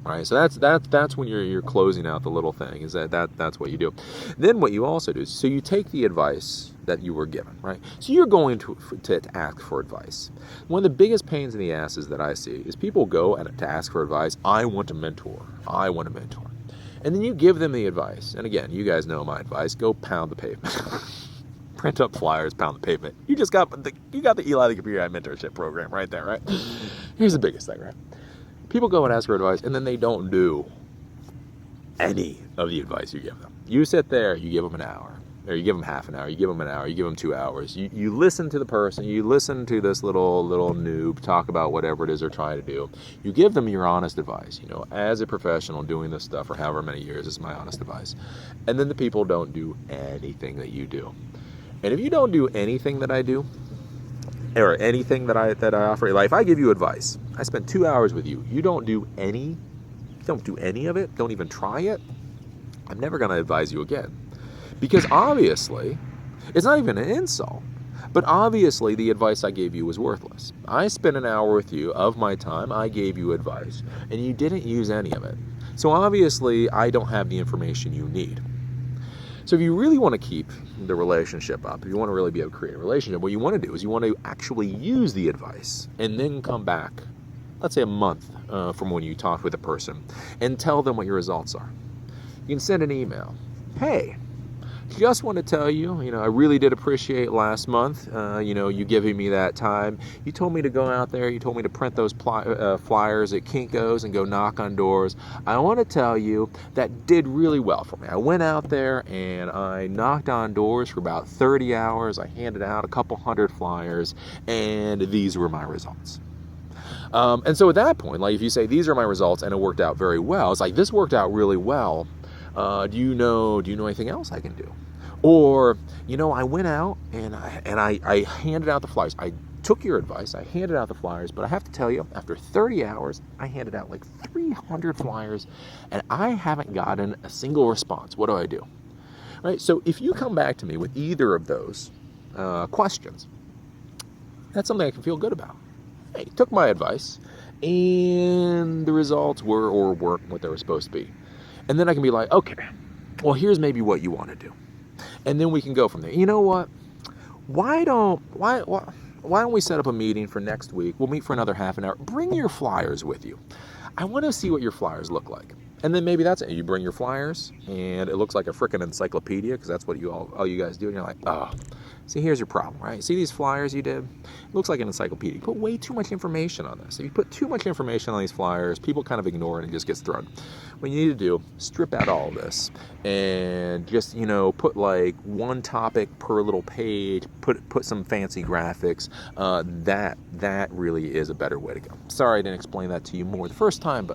All right, so that's when you're closing out the little thing, is that's what you do. Then what you also do, so you take the advice that you were given, right? So you're going to ask for advice. One of the biggest pains in the asses that I see is people go and to ask for advice. I want a mentor. And then you give them the advice. And again, you guys know my advice. Go pound the pavement. Print up flyers, pound the pavement. You got the Eli the Computer Guy mentorship program right there, right? Here's the biggest thing, right? People go and ask for advice, and then they don't do any of the advice you give them. You sit there, you give them an hour, or you give them half an hour, you give them an hour, you give them 2 hours. You listen to the person, you listen to this little noob talk about whatever it is they're trying to do. You give them your honest advice. As a professional doing this stuff for however many years, is my honest advice. And then the people don't do anything that you do. And if you don't do anything that I do, or anything that I offer, like if I give you advice, I spend 2 hours with you, you don't do any of it, don't even try it, I'm never going to advise you again. Because obviously, it's not even an insult, but obviously the advice I gave you was worthless. I spent an hour with you of my time, I gave you advice, and you didn't use any of it. So obviously, I don't have the information you need. So if you really want to keep the relationship up, if you want to really be able to create a relationship, what you want to do is you want to actually use the advice and then come back, let's say a month from when you talked with a person, and tell them what your results are. You can send an email. Hey, just want to tell you, I really did appreciate last month, you giving me that time. You told me to go out there. You told me to print those flyers at Kinko's and go knock on doors. I want to tell you that did really well for me. I went out there and I knocked on doors for about 30 hours. I handed out a couple hundred flyers, and these were my results. And so at that point, like if you say, these are my results and it worked out very well, it's like, this worked out really well. Do you know anything else I can do? Or, I went out and I handed out the flyers. I took your advice, I handed out the flyers, but I have to tell you, after 30 hours, I handed out like 300 flyers, and I haven't gotten a single response. What do I do? Right? So if you come back to me with either of those questions, that's something I can feel good about. Hey, took my advice, and the results were or weren't what they were supposed to be. And then I can be like, okay, well, here's maybe what you want to do. And then we can go from there. You know what? Why don't we set up a meeting for next week? We'll meet for another half an hour. Bring your flyers with you. I want to see what your flyers look like. And then maybe that's it. You bring your flyers, and it looks like a frickin' encyclopedia, because that's what all you guys do. And you're like, oh, see, here's your problem, right? See these flyers you did? It looks like an encyclopedia. You put way too much information on this. If you put too much information on these flyers, people kind of ignore it and it just gets thrown. What you need to do, strip out all of this and just, put like one topic per little page, put some fancy graphics. That really is a better way to go. Sorry I didn't explain that to you more the first time,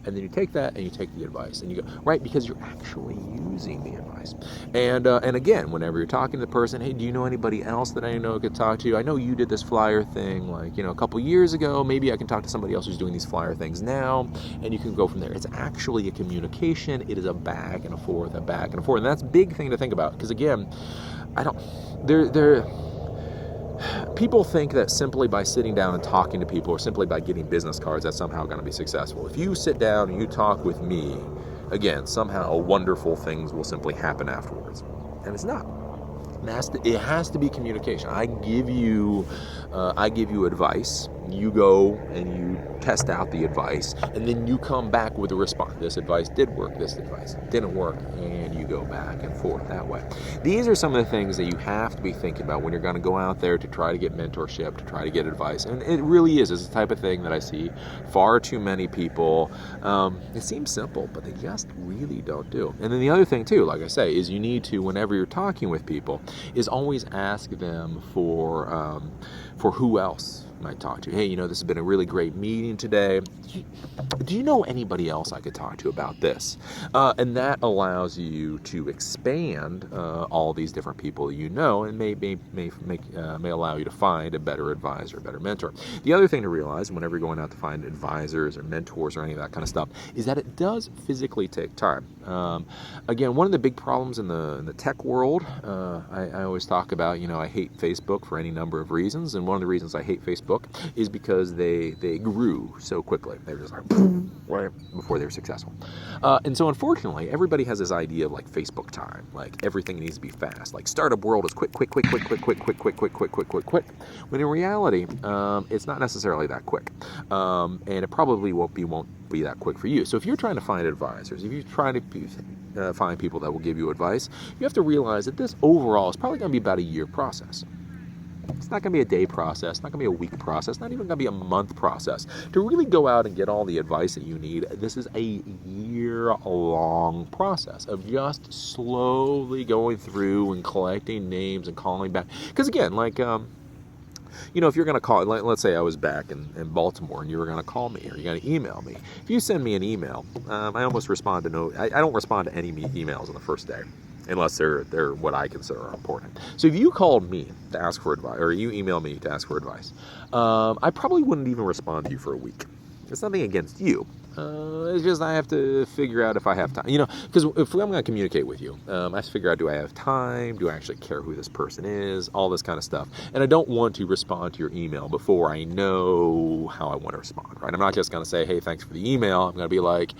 and then you take that and you take the advice and you go, right, because you're actually using the advice. And again, whenever you're talking to the person, hey, do you know anybody else that I know could talk to? I know you did this flyer thing like, a couple years ago. Maybe I can talk to somebody else who's doing these flyer things now, and you can go from there. It's actually a communication. It is a back and a forth. And that's a big thing to think about, because again, people think that simply by sitting down and talking to people, or simply by getting business cards, that's somehow going to be successful. If you sit down and you talk with me, again, somehow wonderful things will simply happen afterwards. And it's not. It has to be communication. I give you advice. You go and you test out the advice, and then you come back with a response. This advice did work. This advice didn't work, and you go back and forth that way. These are some of the things that you have to be thinking about when you're going to go out there to try to get mentorship, to try to get advice. And it really is. It's the type of thing that I see far too many people. It seems simple, but they just really don't do. And then the other thing too, like I say, is you need to, whenever you're talking with people, is always ask them for who else might talk to. Hey, this has been a really great meeting today. Do you know anybody else I could talk to about this? And that allows you to expand all these different people and may allow you to find a better advisor, a better mentor. The other thing to realize whenever you're going out to find advisors or mentors or any of that kind of stuff is that it does physically take time. Again, one of the big problems in the tech world, I always talk about, I hate Facebook for any number of reasons, and one of the reasons I hate Facebook is because they grew so quickly. They were just like right before they were successful. And so unfortunately, everybody has this idea of like Facebook time, like everything needs to be fast. Like startup world is quick. When in reality, it's not necessarily that quick. And it probably won't be that quick for you. So if you're trying to find advisors, if you're trying to find people that will give you advice, you have to realize that this overall is probably going to be about a year process. It's not going to be a day process, not going to be a week process, not even going to be a month process. To really go out and get all the advice that you need, this is a year-long process of just slowly going through and collecting names and calling back. Because again, like, if you're going to call, let's say I was back in Baltimore and you were going to call me or you're going to email me. If you send me an email, I almost respond to I don't respond to any emails on the first day, unless they're what I consider important. So if you called me to ask for advice, or you email me to ask for advice, I probably wouldn't even respond to you for a week. It's nothing against you. It's just I have to figure out if I have time. Because if I'm going to communicate with you, I have to figure out, do I have time? Do I actually care who this person is? All this kind of stuff. And I don't want to respond to your email before I know how I want to respond, right? I'm not just going to say, hey, thanks for the email. I'm going to be like,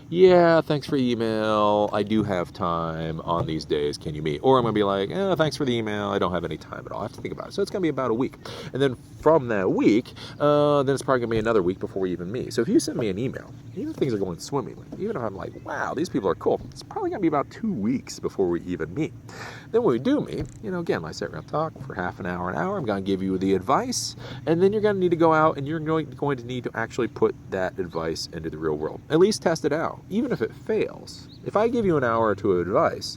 yeah, thanks for the email. I do have time on these days. Can you meet? Or I'm going to be like, thanks for the email. I don't have any time at all. I have to think about it. So it's going to be about a week. And then from that week, then it's probably going to be another week before we even meet. So if you send me an email, even if things are going swimmingly, even if I'm like, wow, these people are cool, it's probably going to be about 2 weeks before we even meet. Then when we do meet, again, like I said, we're going to talk for half an hour, I'm going to give you the advice, and then you're going to need to go out and you're going to need to actually put that advice into the real world. At least test it out. Even if it fails, if I give you an hour or two of advice,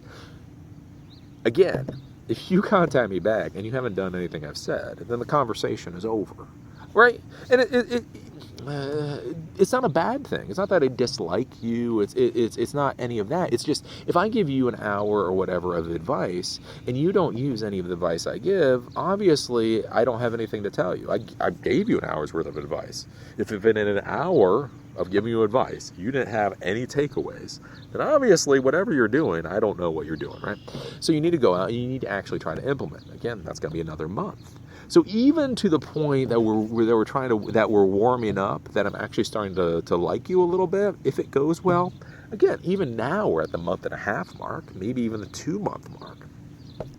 again, if you contact me back and you haven't done anything I've said, then the conversation is over, right? And it's not a bad thing. It's not that I dislike you. It's not any of that. It's just if I give you an hour or whatever of advice and you don't use any of the advice I give, obviously I don't have anything to tell you. I gave you an hour's worth of advice. If in an hour of giving you advice you didn't have any takeaways, then obviously whatever you're doing, I don't know what you're doing, right? So you need to go out and you need to actually try to implement. Again, that's going to be another month. So even to the point that we're warming up, that I'm actually starting to like you a little bit, if it goes well, again, even now we're at the 1.5 month mark, maybe even the 2 month mark.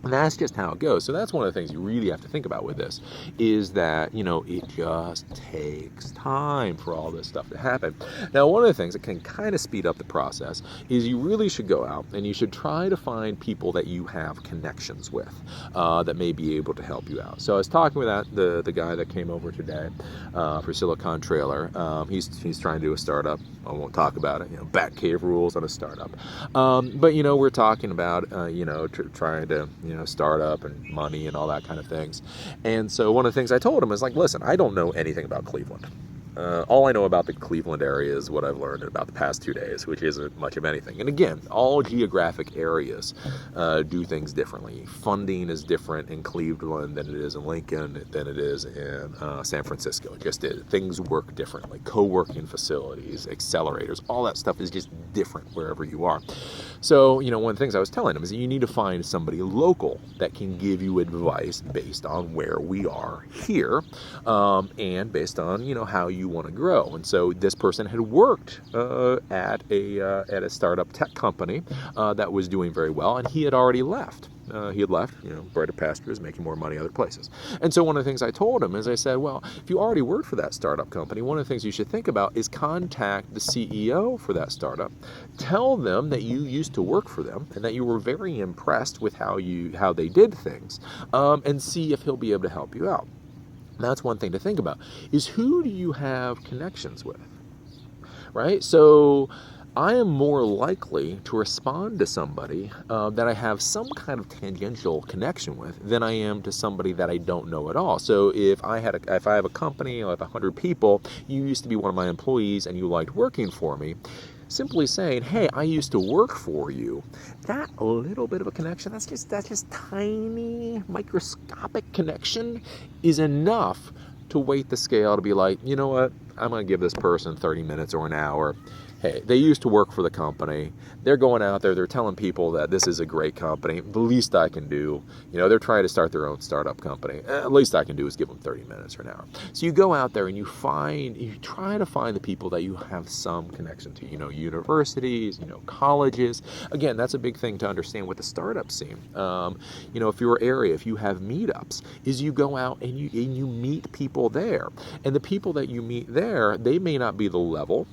And that's just how it goes. So that's one of the things you really have to think about with this, is that, it just takes time for all this stuff to happen. Now, one of the things that can kind of speed up the process is you really should go out and you should try to find people that you have connections with that may be able to help you out. So I was talking with the guy that came over today for Silicon Trailer. He's trying to do a startup. I won't talk about it, Batcave rules on a startup. But, we're talking about, trying to, startup and money and all that kind of things. And so one of the things I told him is like, listen, I don't know anything about Cleveland. All I know about the Cleveland area is what I've learned in about the past 2 days, which isn't much of anything. And again, all geographic areas do things differently. Funding is different in Cleveland than it is in Lincoln, than it is in San Francisco. Things work differently. Co-working facilities, accelerators, all that stuff is just different wherever you are. So, one of the things I was telling him is that you need to find somebody local that can give you advice based on where we are here, and based on, how you want to grow. And so this person had worked at a startup tech company that was doing very well, and he had already left. He had left, brighter pastures, making more money other places. And so one of the things I told him is I said, well, if you already worked for that startup company, one of the things you should think about is contact the CEO for that startup. Tell them that you used to work for them and that you were very impressed with how they did things, and see if he'll be able to help you out. That's one thing to think about, is who do you have connections with, right? So I am more likely to respond to somebody that I have some kind of tangential connection with than I am to somebody that I don't know at all. So if I have a company, I have 100 people, you used to be one of my employees and you liked working for me, simply saying, hey, I used to work for you, that little bit of a connection, that's just tiny, microscopic connection is enough to weight the scale to be like, you know what, I'm going to give this person 30 minutes or an hour. Hey, they used to work for the company. They're going out there. They're telling people that this is a great company. The least I can do, they're trying to start their own startup company. The least I can do is give them 30 minutes or an hour. So you go out there and you try to find the people that you have some connection to, universities, colleges. Again, that's a big thing to understand with the startup scene. If you have meetups, is you go out and you meet people there. And the people that you meet there, they may not be the level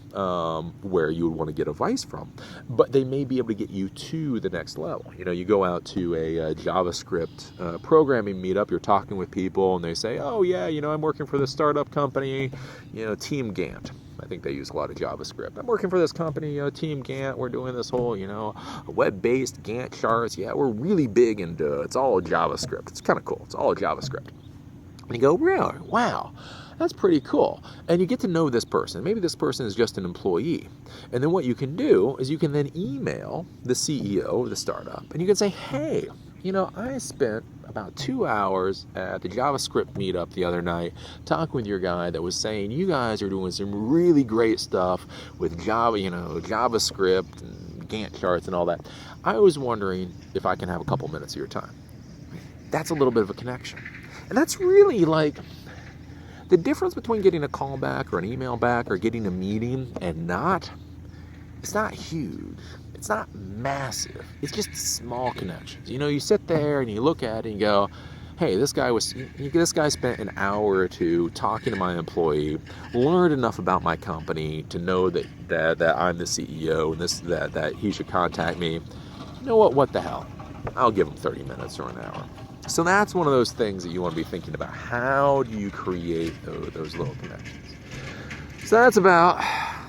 where you would want to get advice from, but they may be able to get you to the next level. You go out to a JavaScript programming meetup, you're talking with people and they say, oh yeah, I'm working for this startup company, Team Gantt. I think they use a lot of JavaScript. I'm working for this company, Team Gantt. We're doing this whole, web-based Gantt charts. Yeah, we're really big into it's all JavaScript. It's kind of cool. It's all JavaScript. And you go, really? Wow. That's pretty cool. And you get to know this person. Maybe this person is just an employee. And then what you can do is you can then email the CEO of the startup. And you can say, hey, I spent about 2 hours at the JavaScript meetup the other night talking with your guy that was saying you guys are doing some really great stuff with Java, JavaScript and Gantt charts and all that. I was wondering if I can have a couple minutes of your time. That's a little bit of a connection. And that's really like the difference between getting a call back or an email back or getting a meeting and it's not huge. It's not massive. It's just small connections. You sit there and you look at it and you go, hey, this guy spent an hour or two talking to my employee, learned enough about my company to know that I'm the CEO and that he should contact me. You know what the hell? I'll give him 30 minutes or an hour. So that's one of those things that you want to be thinking about. How do you create those little connections? So that's about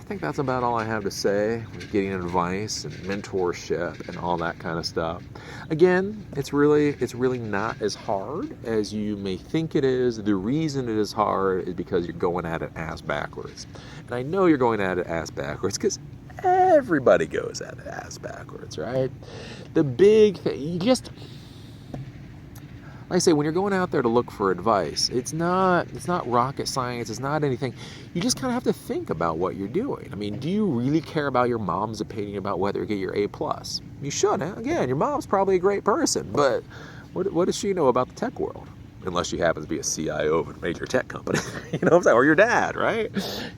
think that's about all I have to say with getting advice and mentorship and all that kind of stuff. Again, it's really not as hard as you may think it is. The reason it is hard is because you're going at it ass backwards. And I know you're going at it ass backwards because everybody goes at it ass backwards, right? The big thing, like I say, when you're going out there to look for advice, it's not rocket science, it's not anything. You just kind of have to think about what you're doing. I mean, do you really care about your mom's opinion about whether you get your A+? You shouldn't. Again, your mom's probably a great person, but what does she know about the tech world? Unless she happens to be a CIO of a major tech company, you know what I'm saying? Or your dad, right?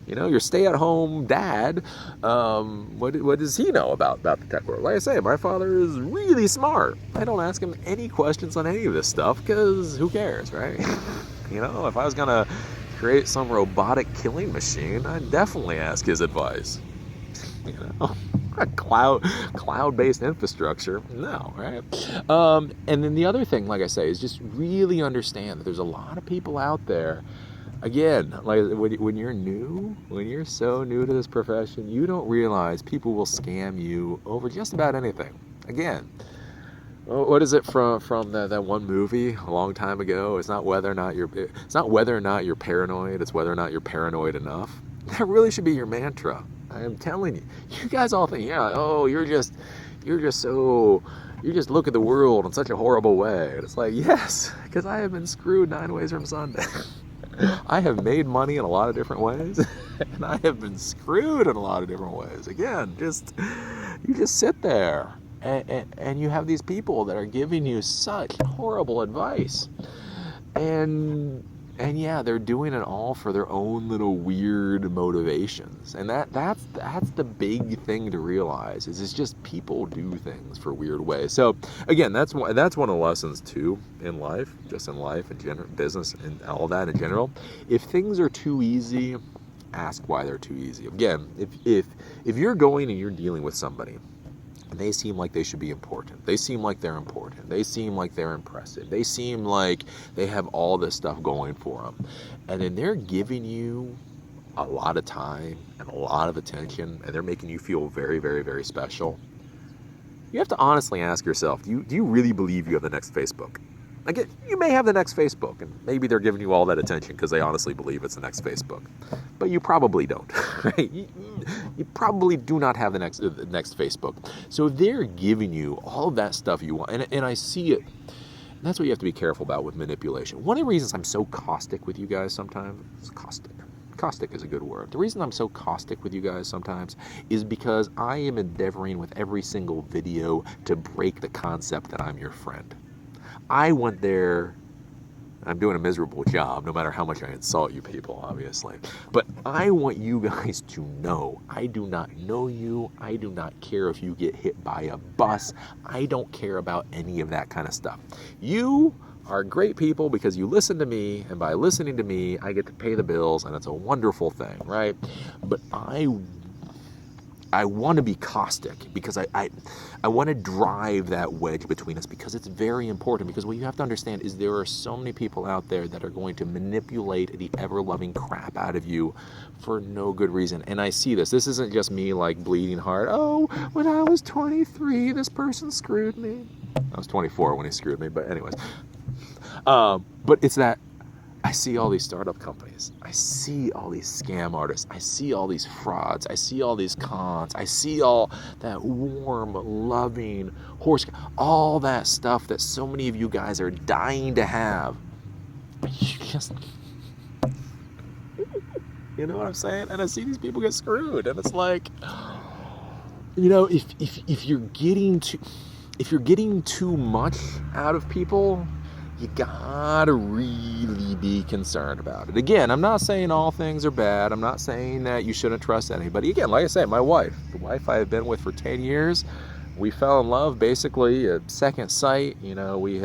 You know, your stay-at-home dad, what does he know about the tech world? Like I say, my father is really smart. I don't ask him any questions on any of this stuff because who cares, right? You know, if I was going to create some robotic killing machine, I'd definitely ask his advice. You know? Cloud-based infrastructure, no, right? And then the other thing, like I say, is just really understand that there's a lot of people out there. Again, like when you're so new to this profession, you don't realize people will scam you over just about anything. Again, what is it from that one movie a long time ago? It's not whether or not you're paranoid. It's whether or not you're paranoid enough. That really should be your mantra. I am telling you. You guys all think, yeah, oh, you just look at the world in such a horrible way. And it's like, yes, because I have been screwed 9 ways from Sunday. I have made money in a lot of different ways, and I have been screwed in a lot of different ways. Again, you just sit there, and you have these people that are giving you such horrible advice. And yeah, they're doing it all for their own little weird motivations. And that's the big thing to realize is it's just people do things for weird ways. So again, that's one of the lessons too in life, just in life and general business and all that in general. If things are too easy, ask why they're too easy. Again, if you're going and you're dealing with somebody and they seem like they should be important. They seem like they're important. They seem like they're impressive. They seem like they have all this stuff going for them. And then they're giving you a lot of time and a lot of attention, and they're making you feel very, very, very special. You have to honestly ask yourself, do you really believe you have the next Facebook? Again, you may have the next Facebook, and maybe they're giving you all that attention because they honestly believe it's the next Facebook. But you probably don't, right? You probably do not have the next Facebook. So if they're giving you all of that stuff you want, and I see it, and that's what you have to be careful about with manipulation. One of the reasons I'm so caustic with you guys sometimes is caustic. Caustic is a good word. The reason I'm so caustic with you guys sometimes is because I am endeavoring with every single video to break the concept that I'm your friend. I went there, I'm doing a miserable job, no matter how much I insult you people, obviously. But I want you guys to know, I do not know you. I do not care if you get hit by a bus. I don't care about any of that kind of stuff. You are great people because you listen to me, and by listening to me, I get to pay the bills, and it's a wonderful thing, right? But I want to be caustic because I want to drive that wedge between us because it's very important. Because what you have to understand is there are so many people out there that are going to manipulate the ever-loving crap out of you for no good reason. And I see this. This isn't just me like bleeding heart. Oh, when I was 23, this person screwed me. I was 24 when he screwed me, but anyways. But it's that I see all these startup companies. I see all these scam artists. I see all these frauds. I see all these cons. I see all that warm, loving horse, all that stuff that so many of you guys are dying to have. You know what I'm saying? And I see these people get screwed, and it's like, you know, if you're getting too much out of people, you gotta really be concerned about it. Again, I'm not saying all things are bad. I'm not saying that you shouldn't trust anybody. Again, like I said, my wife, the wife I have been with for 10 years, we fell in love basically at second sight. You know, we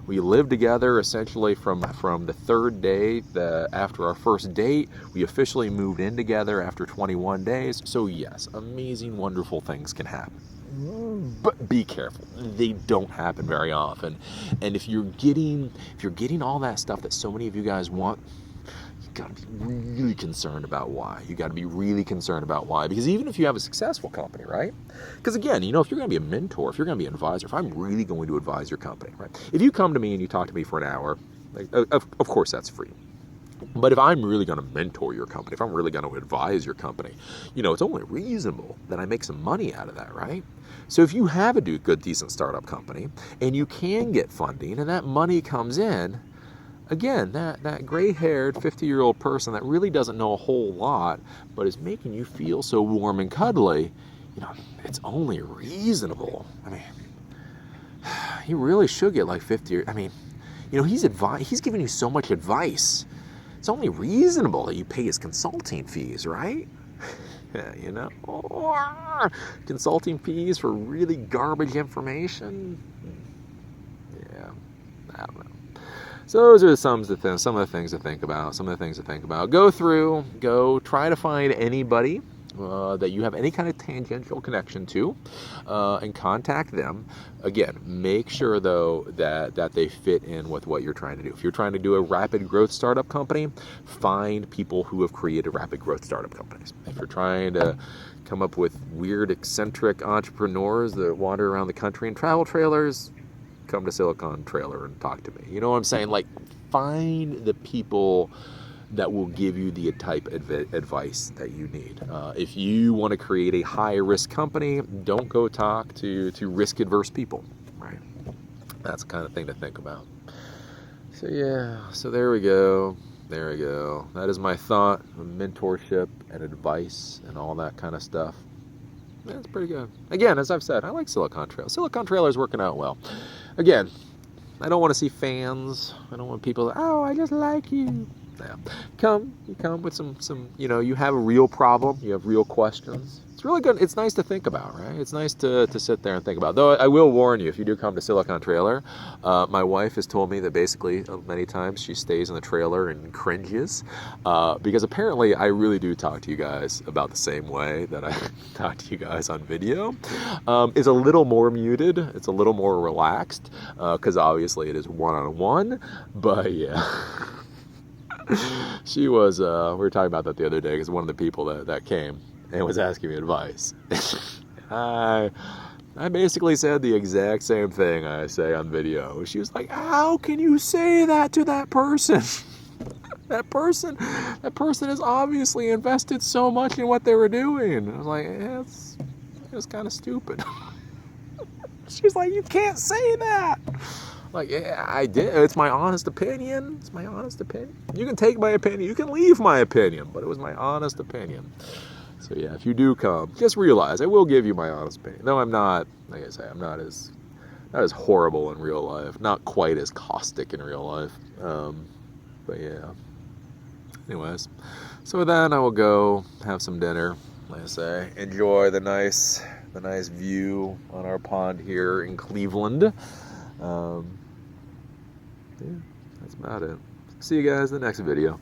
lived together essentially from the third day after our first date. We officially moved in together after 21 days. So yes, amazing, wonderful things can happen. But be careful. They don't happen very often. And if you're getting all that stuff that so many of you guys want, you got to be really concerned about why. You got to be really concerned about why. Because even if you have a successful company, right? Because again, if you're going to be a mentor, if you're going to be an advisor, if I'm really going to advise your company, right? If you come to me and you talk to me for an hour, like, of course that's free. But if I'm really going to mentor your company, if I'm really going to advise your company, it's only reasonable that I make some money out of that, right? So if you have a good, decent startup company and you can get funding and that money comes in, again, that gray-haired 50-year-old person that really doesn't know a whole lot but is making you feel so warm and cuddly, it's only reasonable. I mean, he really should get like 50. I mean, he's giving you so much advice. It's only reasonable that you pay his consulting fees, right? Consulting fees for really garbage information. Yeah, I don't know. So those are some of the things to think about. Go try to find anybody that you have any kind of tangential connection to, and contact them. Again, make sure though that they fit in with what you're trying to do. If you're trying to do a rapid growth startup company, find people who have created rapid growth startup companies. If you're trying to come up with weird, eccentric entrepreneurs that wander around the country in travel trailers, come to Silicon Trailer and talk to me. You know what I'm saying? Like, find the people that will give you the type of advice that you need. If you want to create a high-risk company, don't go talk to risk-averse people, right? That's the kind of thing to think about. So yeah, so there we go. That is my thought on mentorship and advice and all that kind of stuff. Yeah, it's pretty good. Again, as I've said, I like Silicon Trailer. Silicon Trailer is working out well. Again, I don't want to see fans. I don't want people, I just like you. Yeah. You come with some, you have a real problem. You have real questions. It's really good. It's nice to think about, right? It's nice to sit there and think about. Though I will warn you, if you do come to Silicon Trailer, my wife has told me that basically many times she stays in the trailer and cringes, because apparently I really do talk to you guys about the same way that I talk to you guys on video. It's a little more muted. It's a little more relaxed, because obviously it is one-on-one, but yeah. She was, we were talking about that the other day because one of the people that came and was asking me advice. I basically said the exact same thing I say on video. She was like, how can you say that to that person? That person has obviously invested so much in what they were doing. I was like, it was kind of stupid. She's like, you can't say that. Like, yeah, I did. It's my honest opinion. You can take my opinion. You can leave my opinion. But it was my honest opinion. So, yeah, if you do come, just realize I will give you my honest opinion. Though I'm not, like I say, I'm not as horrible in real life. Not quite as caustic in real life. But, yeah. Anyways. So, with that, I will go have some dinner. Like I say, enjoy the nice view on our pond here in Cleveland. Yeah, that's about it. See you guys in the next video.